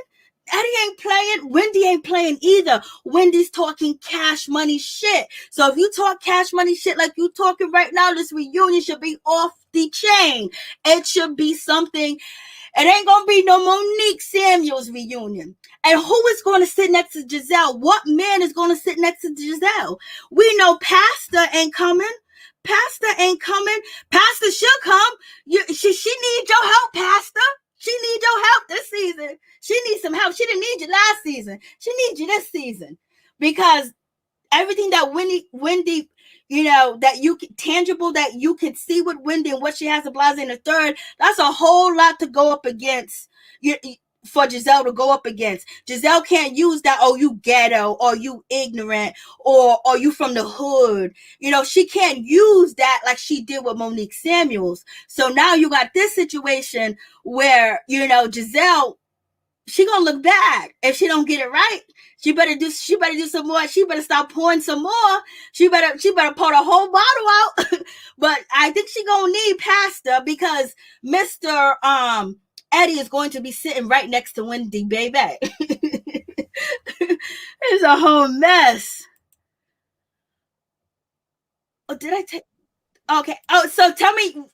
Eddie ain't playing. Wendy ain't playing either. Wendy's talking cash money shit. So if you talk cash money shit like you talking right now, this reunion should be off the chain. It should be something. It ain't gonna be no Monique Samuels reunion. And who is going to sit next to Gizelle? What man is going to sit next to Gizelle? We know Pastor ain't coming. Pastor ain't coming. Pastor should come. She needs your help, Pastor. She needs your help this season. She needs some help. She didn't need you last season. She needs you this season, because everything that Wendy, you know, that you tangible that you can see with Wendy and what she has to Blase in the third, that's a whole lot to go up against. For Gizelle to go up against. Gizelle can't use that, oh, you ghetto, or you ignorant, or you from the hood. You know, she can't use that like she did with Monique Samuels. So now you got this situation where, you know, Gizelle, she gonna look bad if she don't get it right. She better do some more. She better stop pouring some more. She better pour the whole bottle out. But I think she gonna need Pastor, because Mr. Eddie is going to be sitting right next to Wendy, baby. It's a whole mess. Oh, did I take? Okay. Oh, so tell me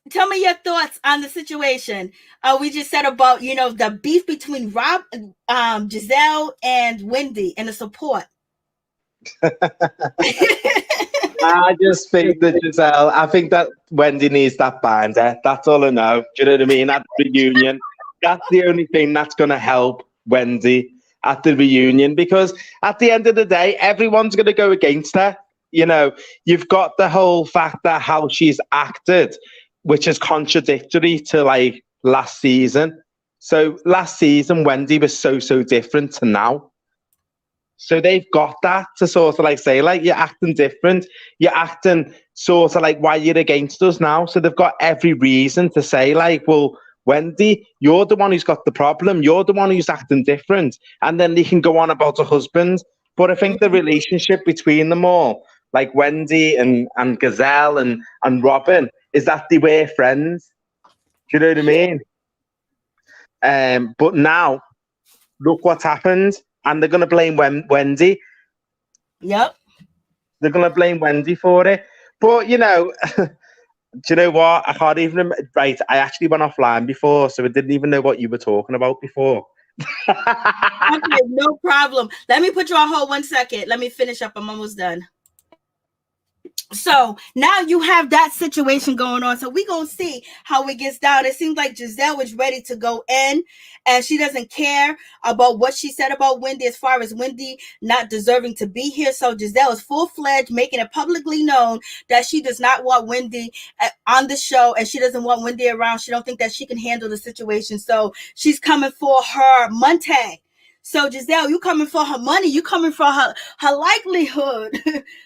your thoughts on the situation. We just said about, you know, the beef between Gizelle and Wendy and the support. I just think that Gizelle, I think that Wendy needs that binder. That's all I know. Do you know what I mean? At the reunion, that's the only thing that's going to help Wendy at the reunion, because at the end of the day, everyone's going to go against her. You know, you've got the whole fact that how she's acted, which is contradictory to like last season. So last season, Wendy was so different to now. So they've got that to sort of like say, like, you're acting different. You're acting sort of like, why you're against us now. So they've got every reason to say, like, well, Wendy, you're the one who's got the problem. You're the one who's acting different. And then they can go on about a husband. But I think the relationship between them all, like Wendy and Gizelle and Robyn, is that they were friends. Do you know what I mean? But now, look what's happened. And they're going to blame Wendy. Yep. They're going to blame Wendy for it. But, you know, do you know what? I can't even... Right, I actually went offline before, so I didn't even know what you were talking about before. Okay, no problem. Let me put you on hold 1 second. Let me finish up. I'm almost done. So now you have that situation going on. So we're going to see how it gets down. It seems like Gizelle is ready to go in, and she doesn't care about what she said about Wendy as far as Wendy not deserving to be here. So Gizelle is full-fledged, making it publicly known that she does not want Wendy on the show, and she doesn't want Wendy around. She don't think that she can handle the situation. So she's coming for her money. So Gizelle, you coming for her money, you coming for her livelihood,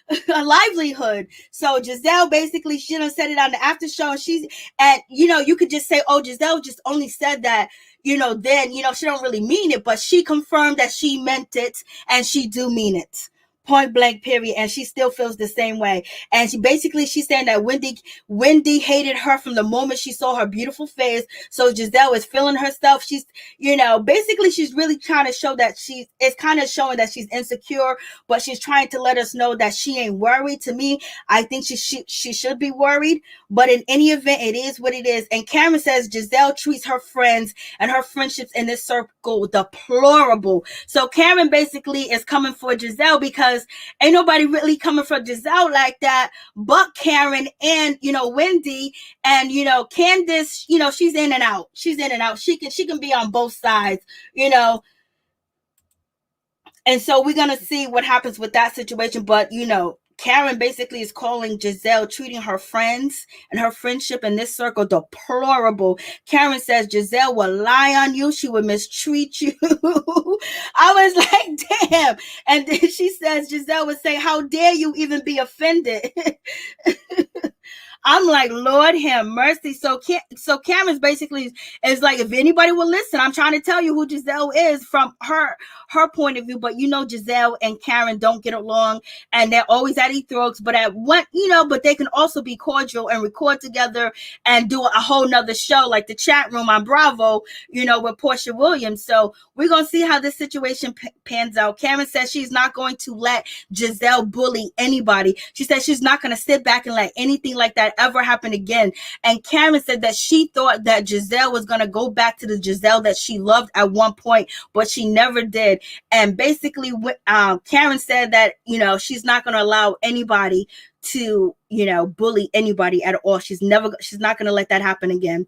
her livelihood. So Gizelle basically, she done said it on the after show, and you know, you could just say, oh, Gizelle just only said that, you know, then, you know, she don't really mean it, but she confirmed that she meant it, and she do mean it. Point blank, period. And she still feels the same way. And she's saying that Wendy hated her from the moment she saw her beautiful face. So Gizelle is feeling herself. She's, you know, basically she's really trying to show that it's kind of showing that she's insecure, but she's trying to let us know that she ain't worried. To me, I think she should be worried, but in any event, it is what it is. And Karen says Gizelle treats her friends and her friendships in this circle deplorable. So Karen basically is coming for Gizelle because ain't nobody really coming for Gizelle like that but Karen and, you know, Wendy and, you know, Candiace. You know, she's in and out. She can be on both sides, you know. And so we're going to see what happens with that situation. But, you know, Karen basically is calling Gizelle treating her friends and her friendship in this circle deplorable. Karen says Gizelle will lie on you. She will mistreat you. I was like, damn. And then she says Gizelle would say, how dare you even be offended? I'm like, Lord have mercy. So Cameron's basically is like, if anybody will listen, I'm trying to tell you who Gizelle is from her point of view. But you know, Gizelle and Karen don't get along, and they're always at each throats. But at one, you know, but they can also be cordial and record together and do a whole nother show like the chat room on Bravo, you know, with Portia Williams. So we're gonna see how this situation pans out. Karen says she's not going to let Gizelle bully anybody. She said she's not going to sit back and let anything like that ever happen again. And Karen said that she thought that Gizelle was going to go back to the Gizelle that she loved at one point, but she never did. And basically, Karen said that, you know, she's not going to allow anybody to, you know, bully anybody at all. She's not going to let that happen again.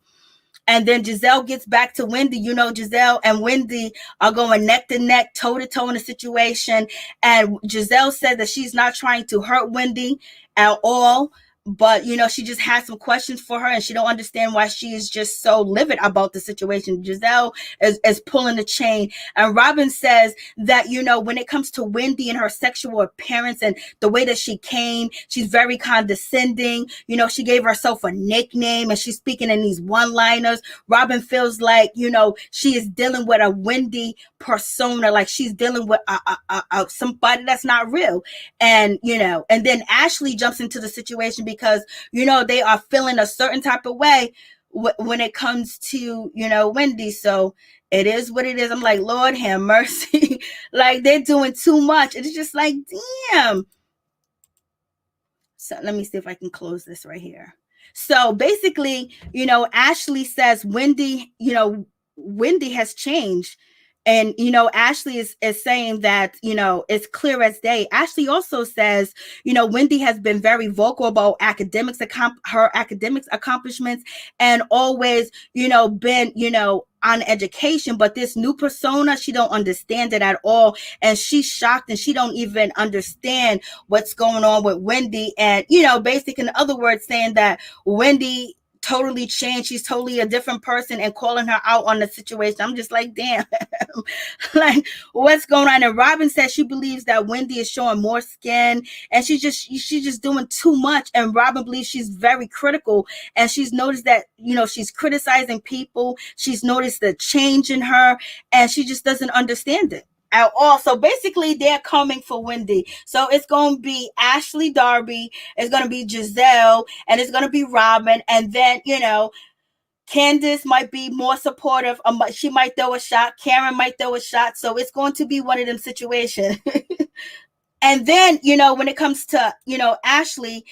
And then Gizelle gets back to Wendy. You know, Gizelle and Wendy are going neck to neck, toe to toe in a situation. And Gizelle said that she's not trying to hurt Wendy at all. But, you know, she just has some questions for her, and she don't understand why she is just so livid about the situation. Gizelle is pulling the chain. And Robyn says that, you know, when it comes to Wendy and her sexual appearance and the way that she came, she's very condescending. You know, she gave herself a nickname, and she's speaking in these one-liners. Robyn feels like, you know, she is dealing with a Wendy persona, like she's dealing with somebody that's not real. And, you know, and then Ashley jumps into the situation because, you know, they are feeling a certain type of way when it comes to, you know, Wendy. So it is what it is. I'm like, Lord have mercy. Like, they're doing too much. It's just like, damn. So let me see if I can close this right here. So basically, you know, Ashley says Wendy, you know, Wendy has changed. And, you know, Ashley is saying that, you know, it's clear as day. Ashley also says, you know, Wendy has been very vocal about her academics accomplishments, and always, you know, been, you know, on education, but this new persona, she don't understand it at all. And she's shocked, and she don't even understand what's going on with Wendy. And, you know, basically, in other words, saying that Wendy totally changed. She's totally a different person, and calling her out on the situation. I'm just like, damn, like what's going on? And Robyn says she believes that Wendy is showing more skin, and she's just doing too much. And Robyn believes she's very critical, and she's noticed that, you know, she's criticizing people. She's noticed the change in her, and she just doesn't understand it at all. So basically they're coming for Wendy. So it's going to be Ashley, Darby, it's going to be Gizelle, and it's going to be Robyn. And then, you know, Candiace might be more supportive. She might throw a shot. Karen might throw a shot. So it's going to be one of them situations. And then, you know, when it comes to, you know, Ashley,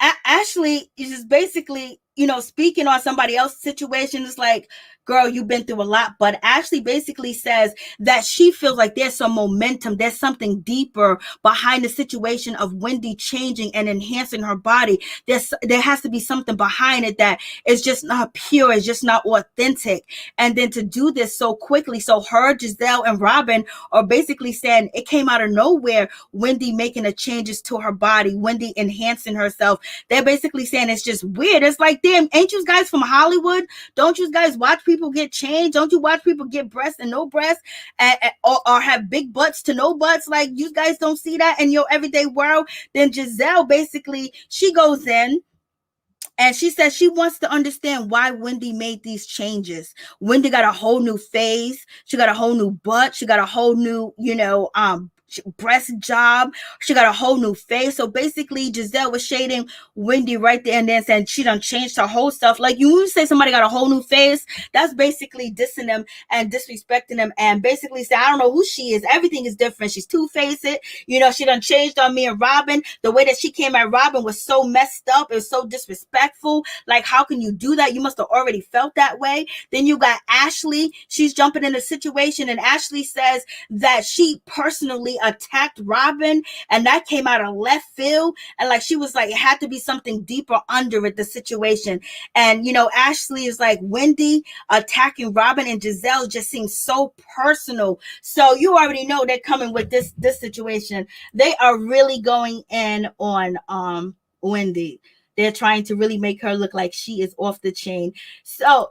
Ashley is just basically, you know, speaking on somebody else's situation. It's like, girl, you've been through a lot. But Ashley basically says that she feels like there's some momentum. There's something deeper behind the situation of Wendy changing and enhancing her body. There has to be something behind it that is just not pure. It's just not authentic. And then to do this so quickly. So her, Gizelle, and Robyn are basically saying it came out of nowhere. Wendy making the changes to her body. Wendy enhancing herself. They're basically saying it's just weird. It's like, damn, ain't you guys from Hollywood? Don't you guys watch people get changed? Don't you watch people get breasts and no breasts, or have big butts to no butts? Like, you guys don't see that in your everyday world? Then Gizelle basically, she goes in and she says she wants to understand why Wendy made these changes. Wendy got a whole new face. She got a whole new butt. She got a whole new, you know, breast job. She got a whole new face. So basically Gizelle was shading Wendy right there and then saying she done changed her whole stuff. Like, you say somebody got a whole new face, that's basically dissing them and disrespecting them, and basically say, I don't know who she is. Everything is different. She's two-faced. You know, she done changed on me and Robyn. The way that she came at Robyn was so messed up. It was so disrespectful. Like, how can you do that? You must have already felt that way. Then you got Ashley. She's jumping in a situation, and Ashley says that she personally attacked Robyn, and that came out of left field. And like, she was like, it had to be something deeper under it, the situation. And, you know, Ashley is like, Wendy attacking Robyn and Gizelle just seems so personal. So you already know they're coming with this situation. They are really going in on Wendy. They're trying to really make her look like she is off the chain. So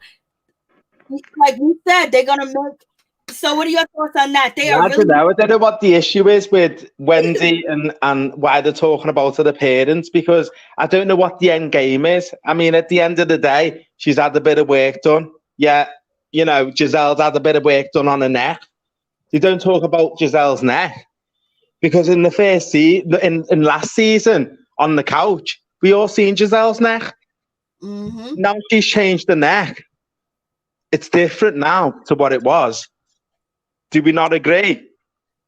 like you said, they're gonna make. So what are your thoughts on that? I don't know what the issue is with Wendy and why they're talking about her parents, because I don't know what the end game is. I mean, at the end of the day, she's had a bit of work done. Yeah, you know, Giselle's had a bit of work done on her neck. You don't talk about Giselle's neck, because in the first in last season on the couch, we all seen Giselle's neck. Mm-hmm. Now she's changed the neck. It's different now to what it was. Do we not agree?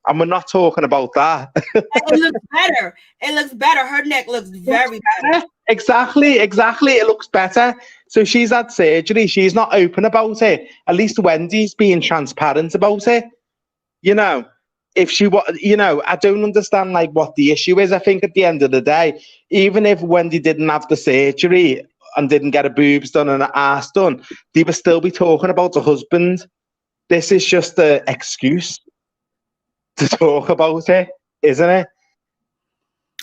And we're not talking about that. It looks better. It looks better. Her neck looks very better. Exactly. It looks better. So she's had surgery. She's not open about it. At least Wendy's being transparent about it. You know, if she was, you know, I don't understand like what the issue is. I think at the end of the day, even if Wendy didn't have the surgery and didn't get her boobs done and her ass done, they would still be talking about the husband. This is just an excuse to talk about it, isn't it?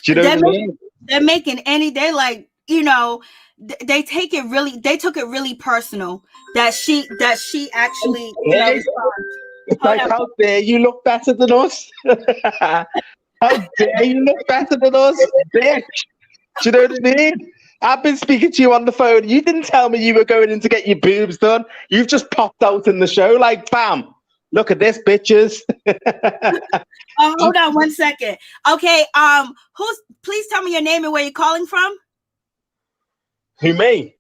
Do you know what I mean? They're making they like, you know, they took it really personal that she actually, you know, it's like, how dare you look better than us? How dare you look better than us, bitch? Do you know what I mean? I've been speaking to you on the phone. You didn't tell me you were going in to get your boobs done. You've just popped out in the show like, bam, look at this, bitches. Hold on 1 second. Okay, please tell me your name and where you're calling from. Who, me?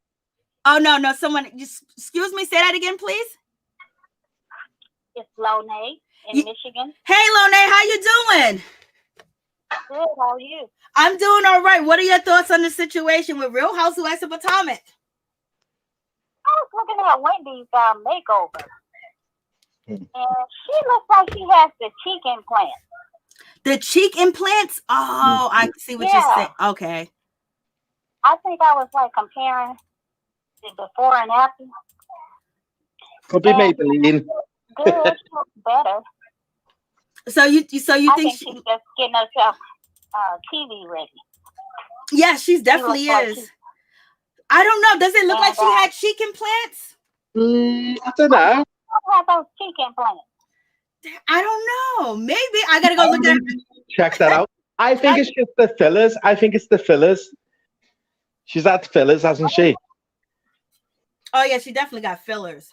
Oh, no, someone, just, excuse me, say that again, please. It's Lone in Michigan. Hey, Lone, how you doing? Good, how are you? I'm doing all right. What are your thoughts on the situation with Real Housewives of Potomac? I was looking at Wendy's makeover, and she looks like she has the cheek implants. The cheek implants? Oh, I see what you're saying. Okay. I think I was like comparing the before and after. Could be Maybelline. Good, she looks better. So you think she's just getting herself TV ready. Yeah, she's definitely is. I don't know. Does it look like she had cheek implants? I don't know. I have those cheek implants. I don't know. Maybe I gotta go look at it. Check that out. I think it's just the fillers. I think it's the fillers. She's had fillers, hasn't she? Oh yeah, she definitely got fillers.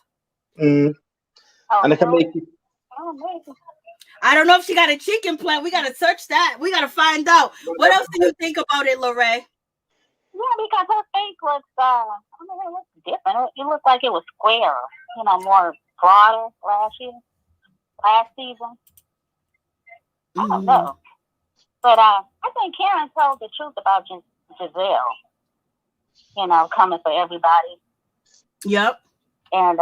And it can make you. I don't know if she got a cheek implant. We gotta search that. We gotta find out. What else do you think about it, Lorraine? Yeah, because her face looks, it looks different. It looked like it was square, more broader last season. I don't know. But I think Karen told the truth about Gizelle, coming for everybody. Yep. And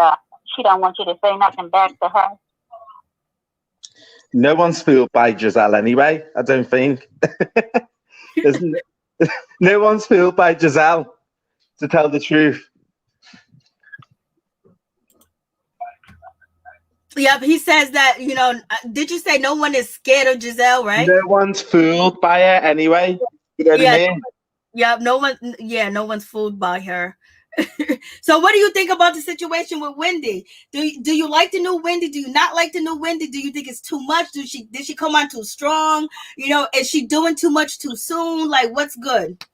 she don't want you to say nothing back to her. No one's fooled by Gizelle anyway, I don't think. No one's fooled by Gizelle, to tell the truth. Yep, he says that, did you say no one is scared of Gizelle, right? No one's fooled by her anyway. You know what I mean? Yep, no one's fooled by her. So what do you think about the situation with Wendy? Do you like the new Wendy? Do you not like the new Wendy? Do you think it's too much? Did she come on too strong? Is she doing too much too soon? Like, what's good?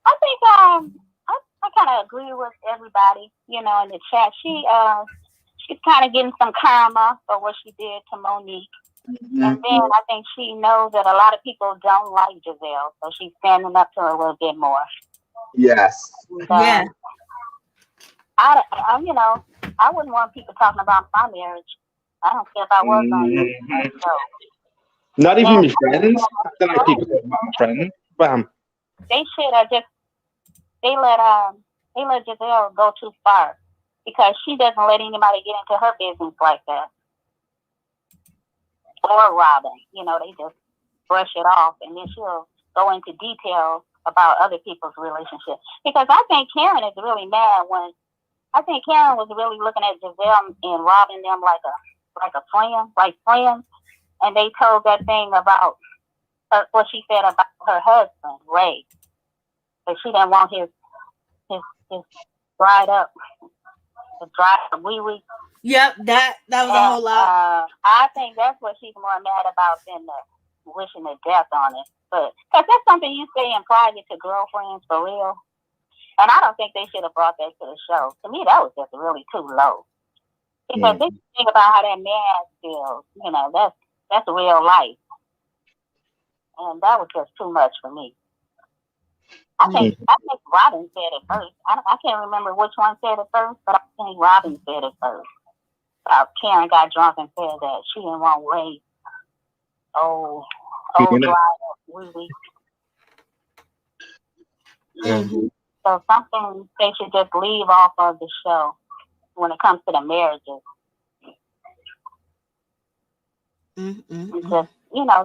I think I kind of agree with everybody, in the chat. She's kind of getting some karma for what she did to Monique. Mm-hmm. And then I think she knows that a lot of people don't like Gizelle, so she's standing up to her a little bit more. Yes. Yeah. I wouldn't want people talking about my marriage. I don't care if I was on it. So. Not even your friends. I don't like people talking about my friends. Bam. They should have they let Gizelle go too far because she doesn't let anybody get into her business like that. Or Robyn, they just brush it off and then she'll go into detail about other people's relationships. Because I think Karen is really mad Karen was really looking at Gizelle and Robyn them like a friend, friends. And they told that thing about what she said about her husband, Ray. But she didn't want his dried up wee-wee. Yep, that was a whole lot. I think that's what she's more mad about than the wishing the death on it. But because that's something you say in private to girlfriends for real. And I don't think they should have brought that to the show. To me, that was just really too low. Because they think about how that man feels. That's real life. And that was just too much for me. I think Robyn said it first. I can't remember which one said it first, but I think Robyn said it first. Karen got drunk and said that she didn't want Ray. So something they should just leave off of the show when it comes to the marriages.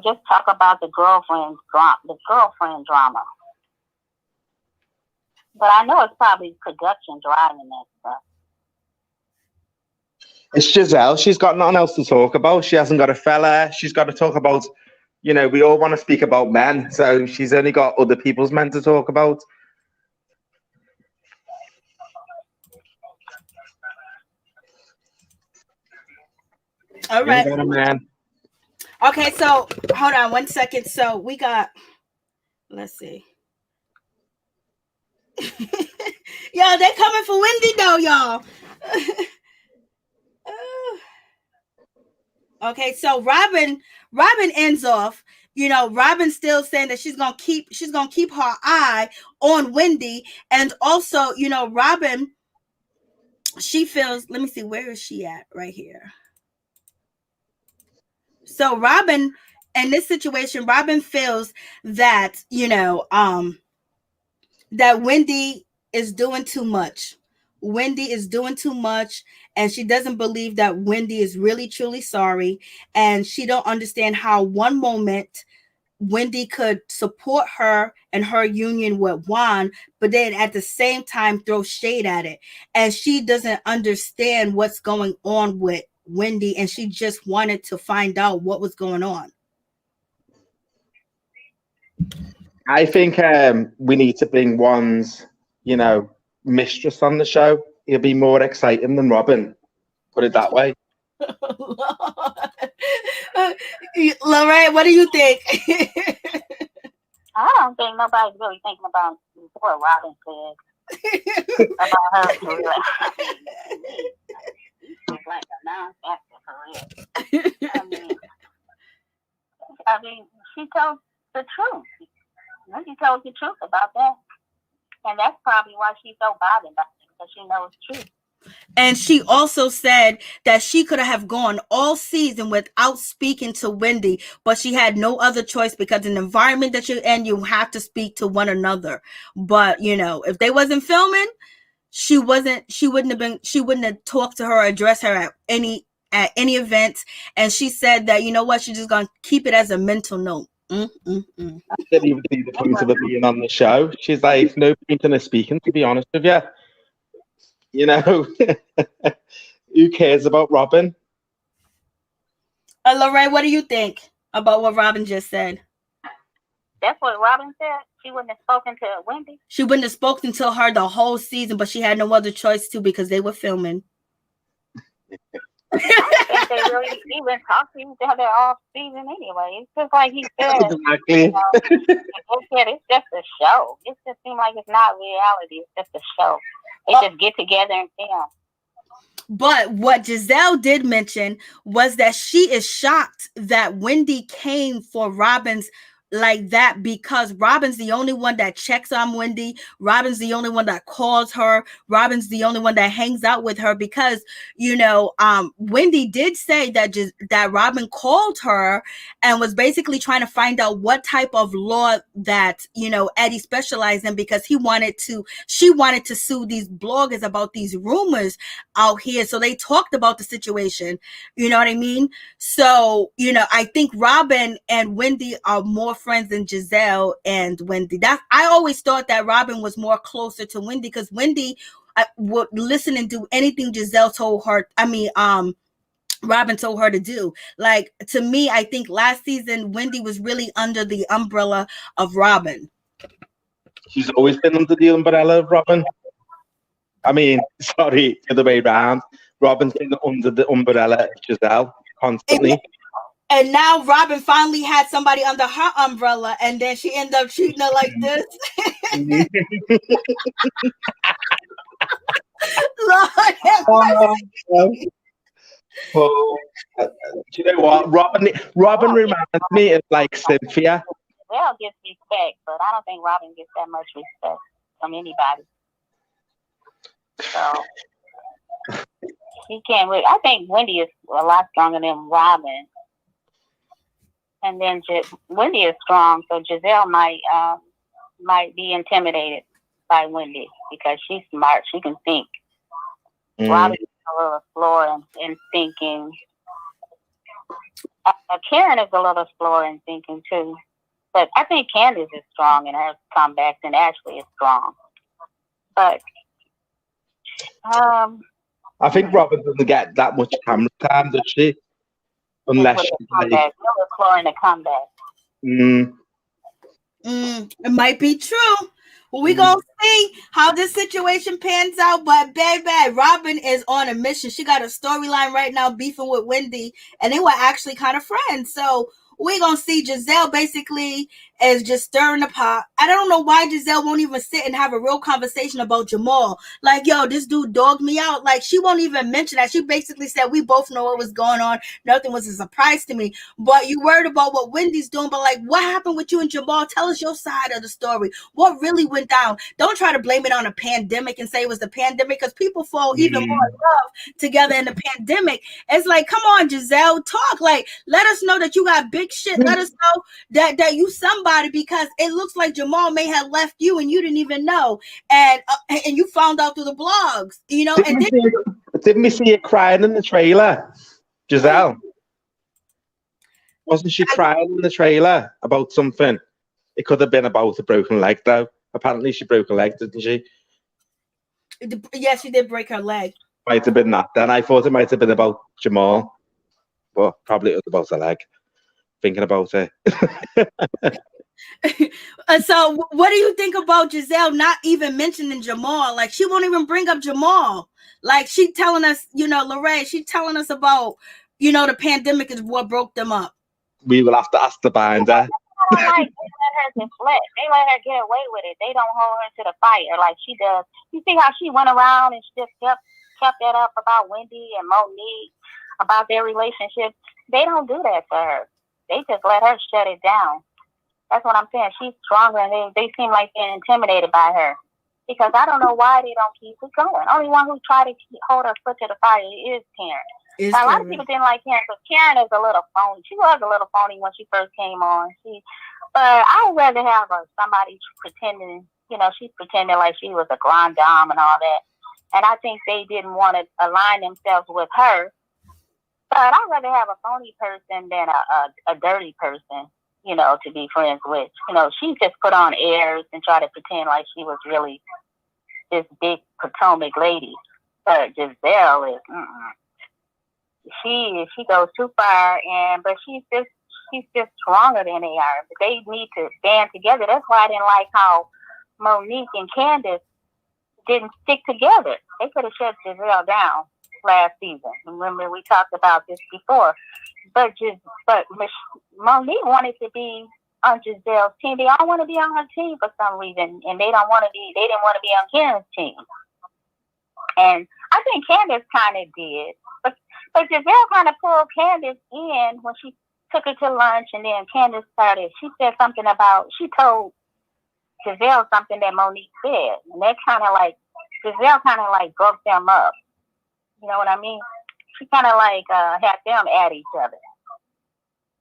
Just talk about the girlfriend drama. But I know it's probably production driving that stuff. It's Gizelle. She's got nothing else to talk about. She hasn't got a fella. She's got to talk about, we all want to speak about men. So she's only got other people's men to talk about. All right. Man. Okay, so hold on 1 second. So we got, let's see. Yo, they coming for Wendy though, y'all. Okay, so Robyn ends off. Robyn's still saying that she's gonna keep her eye on Wendy, and also, Robyn, she feels. Let me see, where is she at? Right here. So Robyn, in this situation, Robyn feels that that Wendy is doing too much. Wendy is doing too much, and she doesn't believe that Wendy is really truly sorry, and she don't understand how one moment Wendy could support her and her union with Juan, but then at the same time throw shade at it, and she doesn't understand what's going on with Wendy, and she just wanted to find out what was going on. I think we need to bring Juan's you know, mistress on the show. He'll be more exciting than Robyn. Put it that way. Lorraine, what do you think? I don't think nobody's really thinking about what Robyn said about her career. She's like a non-factor for real. I mean, she told the truth. She told the truth about that. And that's probably why she's so bothered by it, because she knows the truth. And she also said that she could have gone all season without speaking to Wendy, but she had no other choice because in the environment that you're in, you have to speak to one another. But, you know, if they wasn't filming, she wouldn't have talked to her or addressed her at any event. And she said that, you know what, she's just going to keep it as a mental note. I didn't even see the point of her being on the show. She's like, no point in her speaking, to be honest with you. You know, who cares about Robyn? Lorraine, what do you think about what Robyn just said? That's what Robyn said? She wouldn't have spoken to Wendy? She wouldn't have spoken to her the whole season, but she had no other choice to because they were filming. I think they really even talk to each other all season anyway. It's just like he said. Exactly. You know, it's just a show. It just seems like it's not reality. It's just a show. They just get together and film. But what Gizelle did mention was that she is shocked that Wendy came for Robyn's like that, because Robyn's the only one that checks on Wendy. Robyn's the only one that calls her. Robyn's the only one that hangs out with her because, you know, Wendy did say that that Robyn called her and was basically trying to find out what type of law that, you know, Eddie specialized in, because she wanted to sue these bloggers about these rumors out here. So they talked about the situation, you know what I mean? So, you know, I think Robyn and Wendy are more friends than Gizelle and Wendy. I always thought that Robyn was more closer to Wendy because Wendy would listen and do anything Gizelle told her. Robyn told her to do. Like, to me, I think last season Wendy was really under the umbrella of Robyn. She's always been under the umbrella of Robyn. I mean, sorry, the other way around. Robyn's been under the umbrella of Gizelle constantly. And now Robyn finally had somebody under her umbrella, and then she ended up treating her like this. Lord, well, do you know what? Robyn reminds me of like Cynthia. Well, gets respect, but I don't think Robyn gets that much respect from anybody. So he can't really. I think Wendy is a lot stronger than Robyn. And then Wendy is strong, so Gizelle might be intimidated by Wendy because she's smart. She can think. Robyn is a little slower in thinking. Karen is a little slower in thinking too. But I think Candiace is strong in her comebacks, and Ashley is strong. But I think Robyn doesn't get that much camera time, does she? Unless she's like, in a comeback. It might be true. Well, we gonna see how this situation pans out. But baby, Robyn is on a mission. She got a storyline right now beefing with Wendy, and they were actually kind of friends. So we're gonna see Gizelle basically is just stirring the pot. I don't know why Gizelle won't even sit and have a real conversation about Jamal. Like, yo, this dude dogged me out. Like, she won't even mention that. She basically said, we both know what was going on. Nothing was a surprise to me. But you worried about what Wendy's doing. But like, what happened with you and Jamal? Tell us your side of the story. What really went down? Don't try to blame it on a pandemic and say it was the pandemic, because people fall even more in love together in the pandemic. It's like, come on, Gizelle, talk. Like, let us know that you got big shit. Let us know that you somebody, because it looks like Jamal may have left you and you didn't even know, and you found out through the blogs, you know. Didn't we see you crying in the trailer, Gizelle? Wasn't she crying in the trailer about something? It could have been about a broken leg, though. Apparently, she broke a leg, didn't she? Yes, she did break her leg. Might have been that. Then I thought it might have been about Jamal, but probably it was about her leg. Thinking about it. So what do you think about Gizelle not even mentioning Jamal? Like, she won't even bring up Jamal. Like, she telling us, Lorraine, she telling us about, the pandemic is what broke them up. We will have to ask the binder. They let her deflect. They let her get away with it. They don't hold her to the fire like she does. You see how she went around and she just kept that up about Wendy and Monique, about their relationship. They don't do that to her. They just let her shut it down. That's what I'm saying. She's stronger, and they seem like they're intimidated by her. Because I don't know why they don't keep it going. Only one who tried to hold her foot to the fire is Karen. Now, a lot of people didn't like Karen because Karen is a little phony. She was a little phony when she first came on. But I would rather have somebody pretending, she's pretending like she was a grand dame and all that. And I think they didn't want to align themselves with her. But I'd rather have a phony person than a dirty person, to be friends with. She just put on airs and try to pretend like she was really this big Potomac lady. But Gizelle is, she goes too far, but she's just stronger than they are. But they need to stand together. That's why I didn't like how Monique and Candiace didn't stick together. They could have shut Gizelle down last season. Remember, we talked about this before. But Monique wanted to be on Gizelle's team. They all want to be on her team for some reason, and they didn't want to be on Karen's team. And I think Candiace kind of did. But Gizelle kind of pulled Candiace in when she took her to lunch, and then Candiace she said something about, she told Gizelle something that Monique said. And that Gizelle kind of like broke them up. You know what I mean? She kind of like had them at each other.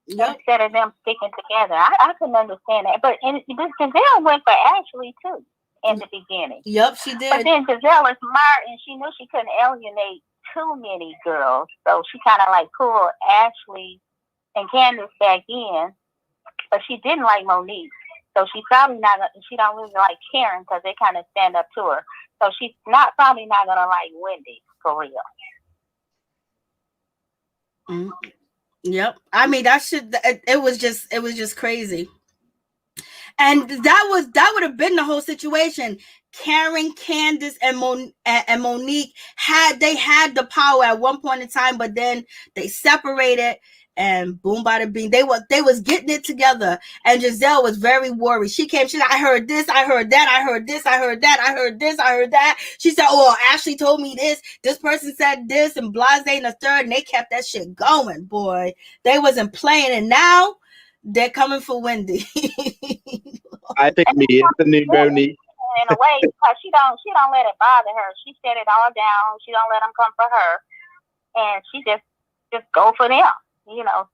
Yep. Instead of them sticking together. I couldn't understand that. But Gizelle went for Ashley too in the beginning. Yep, she did. But then Gizelle is smart, and she knew she couldn't alienate too many girls. So she kind of like pulled Ashley and Candiace back in. But she didn't like Monique. So she's probably she don't really like Karen because they kind of stand up to her. So she's probably not going to like Wendy for real. Mm-hmm. Yep. I mean, it was just crazy. And that would have been the whole situation. Karen, Candiace, and Monique had the power at one point in time, but then they separated, and boom, bada bing. They was getting it together, and Gizelle was very worried. She came. She said, "I heard this. I heard that. I heard this. I heard that. I heard this. I heard that." She said, "Oh, Ashley told me this. This person said this, and blase and the third." And they kept that shit going, boy. They wasn't playing, and now they're coming for Wendy. I think Mia is the new Monique. In a way, because she don't let it bother her. She set it all down. She don't let them come for her, and she just go for them.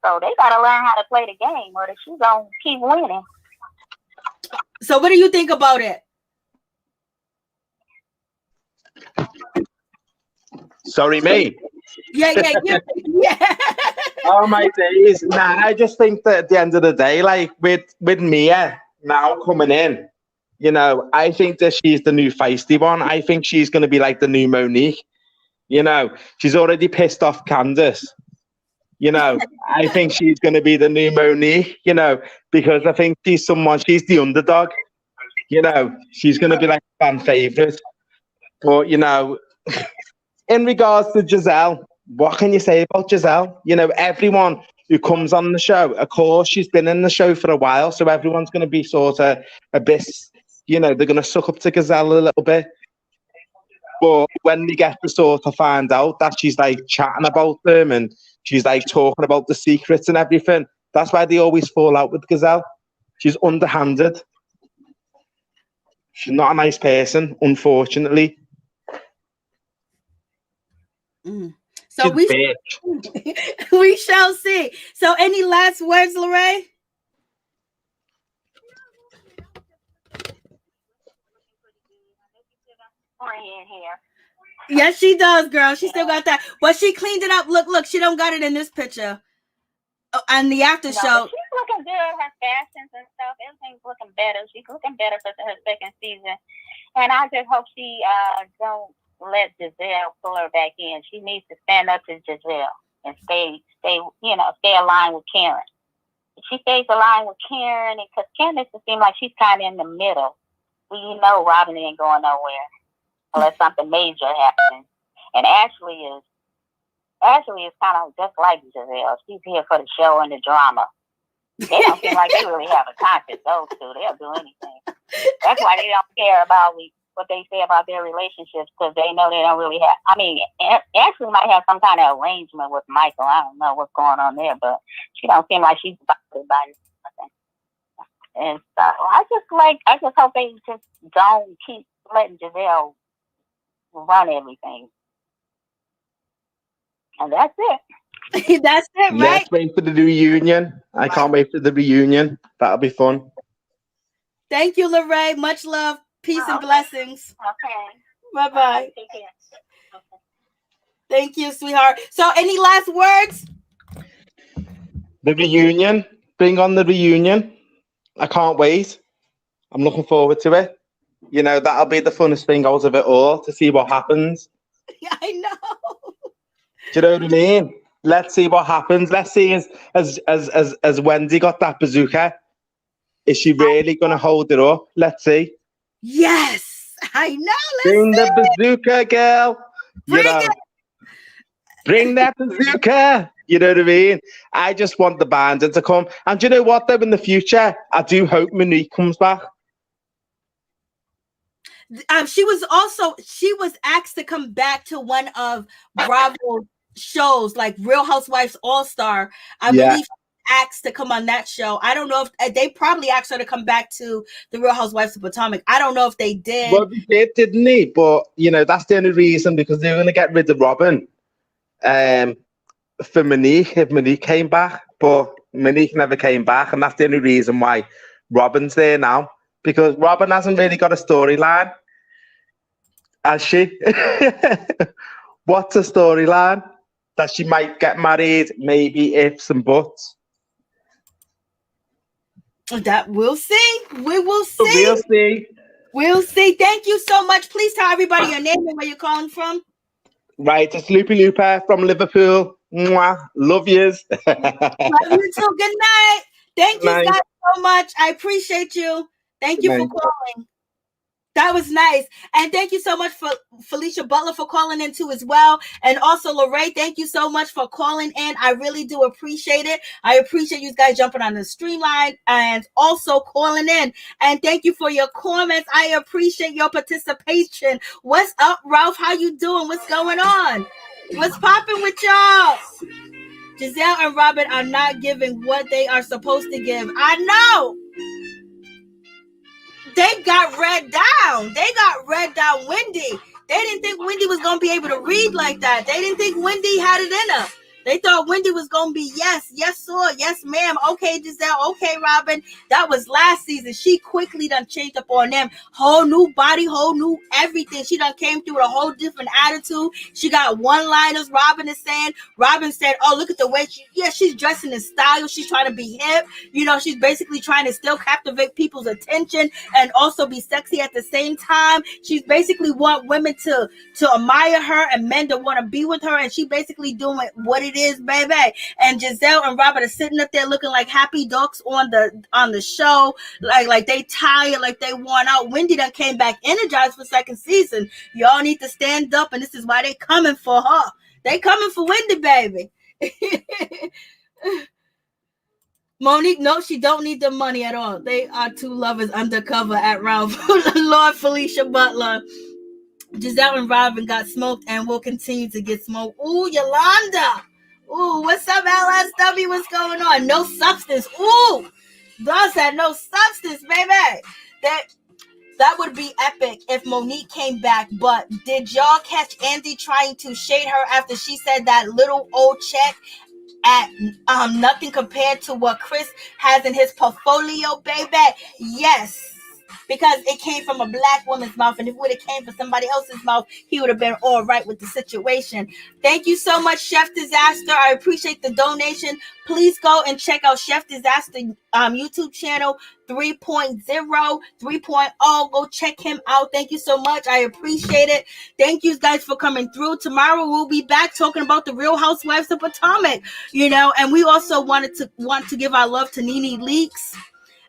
So they got to learn how to play the game, or she's gonna keep winning. So, what do you think about it? Sorry, me. Yeah. Oh my days! Nah, I just think that at the end of the day, like with Mia now coming in, I think that she's the new feisty one. I think she's going to be like the new Monique. She's already pissed off Candiace. I think she's going to be the new Monique, because I think she's the underdog. She's going to be like a fan favorite. But, in regards to Gizelle, what can you say about Gizelle? Everyone who comes on the show, of course, she's been in the show for a while, so everyone's going to be sort of a bit, they're going to suck up to Gizelle a little bit. But when they get to sort of find out that she's like chatting about them and she's like talking about the secrets and everything, that's why they always fall out with Gizelle. She's underhanded. She's not a nice person, unfortunately. So we shall see. So any last words, Lorraine? Yes, she does, girl. She still got that. But she cleaned it up. Look, she don't got it in this picture. On the after show. She's looking good. Her fashions and stuff, everything's looking better. She's looking better for her second season. And I just hope she don't let Gizelle pull her back in. She needs to stand up to Gizelle and stay aligned with Karen. she stays aligned with Karen, because Candiace seems like she's kind of in the middle. We know Robyn ain't going nowhere unless something major happens. And Ashley is kind of just like Gizelle. She's here for the show and the drama. They don't seem like they really have a conscience, those two. They'll do anything. That's why they don't care about what they say about their relationships, because they know they don't really have. I mean, Ashley might have some kind of arrangement with Michael. I don't know what's going on there, but she don't seem like she's bothered by nothing. And so I just hope they just don't keep letting Gizelle run everything. And that's it. That's it, right? Let's wait for the reunion. I can't wait for the reunion. That'll be fun. Thank you, Lorraine. Much love. Peace and blessings. Okay. Bye-bye. Take care. Okay. Thank you, sweetheart. So any last words? The reunion. Bring on the reunion. I can't wait. I'm looking forward to it. You know, that'll be the funnest thing out of it all, to see what happens. I know. Do you know what I mean? Let's see what happens. Let's see as Wendy got that bazooka. Is she really going to hold it up? Let's see. Yes, I know. Bring the bazooka, girl. Bring it. Bring that bazooka. You know what I mean? I just want the band to come. And do you know what, though? In the future, I do hope Monique comes back. She was asked to come back to one of Bravo's shows, like Real Housewives All-Star. I believe asked to come on that show. I don't know if they probably asked her to come back to the Real Housewives of Potomac. I don't know if they did. Well, they did, didn't they? But, you know, that's the only reason, because they were going to get rid of Robyn for Monique, if Monique came back. But Monique never came back, and that's the only reason why Robyn's there now, because Robyn hasn't really got a storyline, has she? What's a storyline? That she might get married, maybe ifs and buts. That we'll see. We will see. We'll see. We'll see. Thank you so much. Please tell everybody your name and where you're calling from. Right, it's Loopy Looper from Liverpool. Mwah. Love yous. Love you too. Good night. Thank you guys so much. I appreciate you. Thank you for calling. That was nice. And thank you so much for Felicia Butler for calling in too as well. And also Lorraine, thank you so much for calling in. I really do appreciate it. I appreciate you guys jumping on the streamline and also calling in. And thank you for your comments. I appreciate your participation. What's up, Ralph? How you doing? What's going on? What's popping with y'all? Gizelle and Robyn are not giving what they are supposed to give. I know. They got read down. They got read down Wendy. They didn't think Wendy was going to be able to read like that. They didn't think Wendy had it in her. They thought Wendy was going to be yes, sir, yes, ma'am. Okay, Gizelle. Okay, Robyn. That was last season. She quickly done changed up on them. Whole new body, whole new everything. She done came through with a whole different attitude. She got one-liners, Robyn is saying. Robyn said, oh, look at the way she's dressing in style. She's trying to be hip. You know, she's basically trying to still captivate people's attention and also be sexy at the same time. She's basically want women to admire her and men to want to be with her. And she basically doing what it is, baby. And Gizelle and Robyn are sitting up there looking like happy ducks on the show, like they tired, like they worn out. Wendy done came back energized for second season. Y'all need to stand up, and this is why they coming for her. They coming for Wendy, baby. Monique, no, she don't need the money at all. They are two lovers undercover at Ralph. Lord Felicia Butler. Gizelle and Robyn got smoked and will continue to get smoked. Ooh, Yolanda. Ooh, what's up, LSW? What's going on? No substance. Ooh, Dawn said no substance, baby. That would be epic if Monique came back. But did y'all catch Andy trying to shade her after she said that little old check at nothing compared to what Chris has in his portfolio, baby? Yes. because it came from a black woman's mouth, and if it would have came from somebody else's mouth, he would have been all right with the situation. Thank you so much, Chef Disaster. I appreciate the donation. Please go and check out Chef Disaster YouTube channel 3.0, 3.0. Go check him out. Thank you so much. I appreciate it. Thank you guys for coming through. Tomorrow we'll be back talking about the Real Housewives of Potomac, and we also want to give our love to Nene Leakes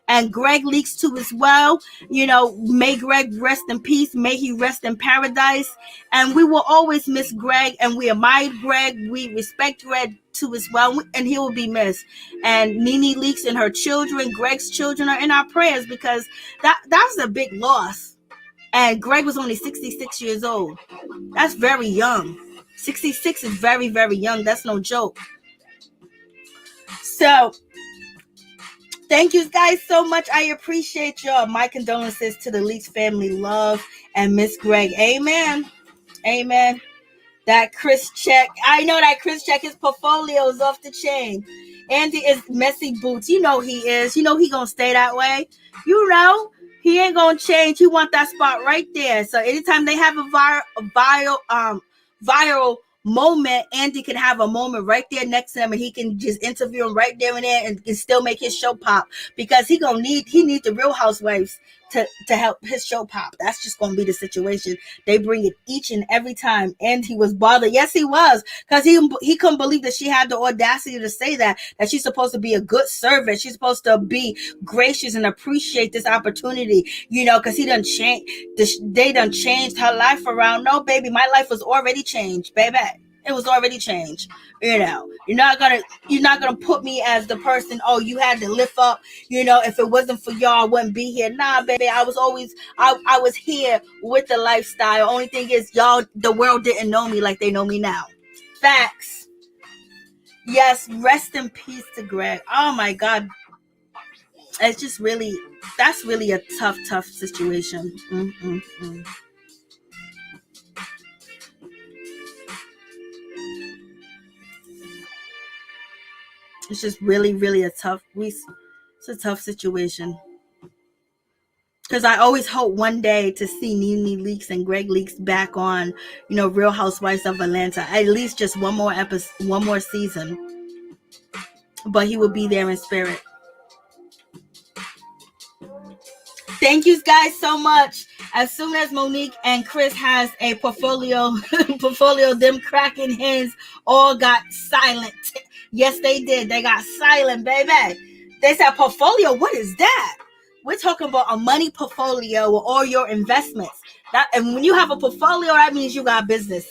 and Greg Leakes too as well. May Greg rest in peace. May he rest in paradise. And we will always miss Greg, and we admire Greg. We respect Greg too as well, and he will be missed. And Nene Leakes and her children, Greg's children, are in our prayers, because that's a big loss. And Greg was only 66 years old. That's very young. 66 is very, very young. That's no joke. So thank you guys so much. I appreciate y'all. My condolences to the Leakes family. Love and miss Greg. Amen. Amen. That Chris check. I know that Chris check. His portfolio is off the chain. Andy is messy boots. He is. He gonna stay that way. He ain't gonna change. He want that spot right there. So anytime they have a viral moment, Andy can have a moment right there next to him, and he can just interview him right there and there, and still make his show pop, because he needs the Real Housewives to help his show pop. That's just gonna be the situation. They bring it each and every time, and he was bothered. Yes, he was, because he couldn't believe that she had the audacity to say that she's supposed to be a good servant. She's supposed to be gracious and appreciate this opportunity, because they done changed her life around. No, baby, my life was already changed, baby. It was already changed. You're not gonna put me as the person, oh, you had to lift up, if it wasn't for y'all, I wouldn't be here. Nah, baby, I was here with the lifestyle. Only thing is, y'all, the world didn't know me like they know me now. Facts. Yes, rest in peace to Greg. Oh my God. It's just that's really a tough situation. It's just really, really it's a tough situation. Because I always hope one day to see Nene Leakes and Greg Leakes back on, Real Housewives of Atlanta. At least just one more season. But he will be there in spirit. Thank you guys so much. As soon as Monique and Chris has a portfolio, them cracking hens all got silent. Yes, they did. They got silent, baby. They said, portfolio, what is that? We're talking about a money portfolio or all your investments. And when you have a portfolio, that means you got business.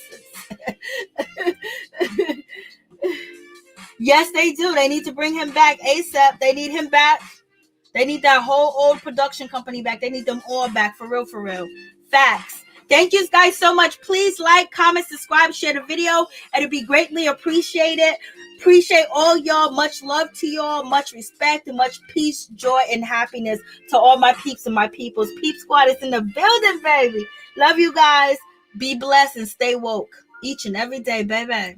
Yes, they do. They need to bring him back ASAP. They need him back. They need that whole old production company back. They need them all back, for real. Facts. Thank you guys so much. Please like, comment, subscribe, share the video. It'd be greatly appreciated. Appreciate all y'all. Much love to y'all. Much respect and much peace, joy, and happiness to all my peeps and my peoples. Peep Squad is in the building, baby. Love you guys. Be blessed and stay woke each and every day, baby.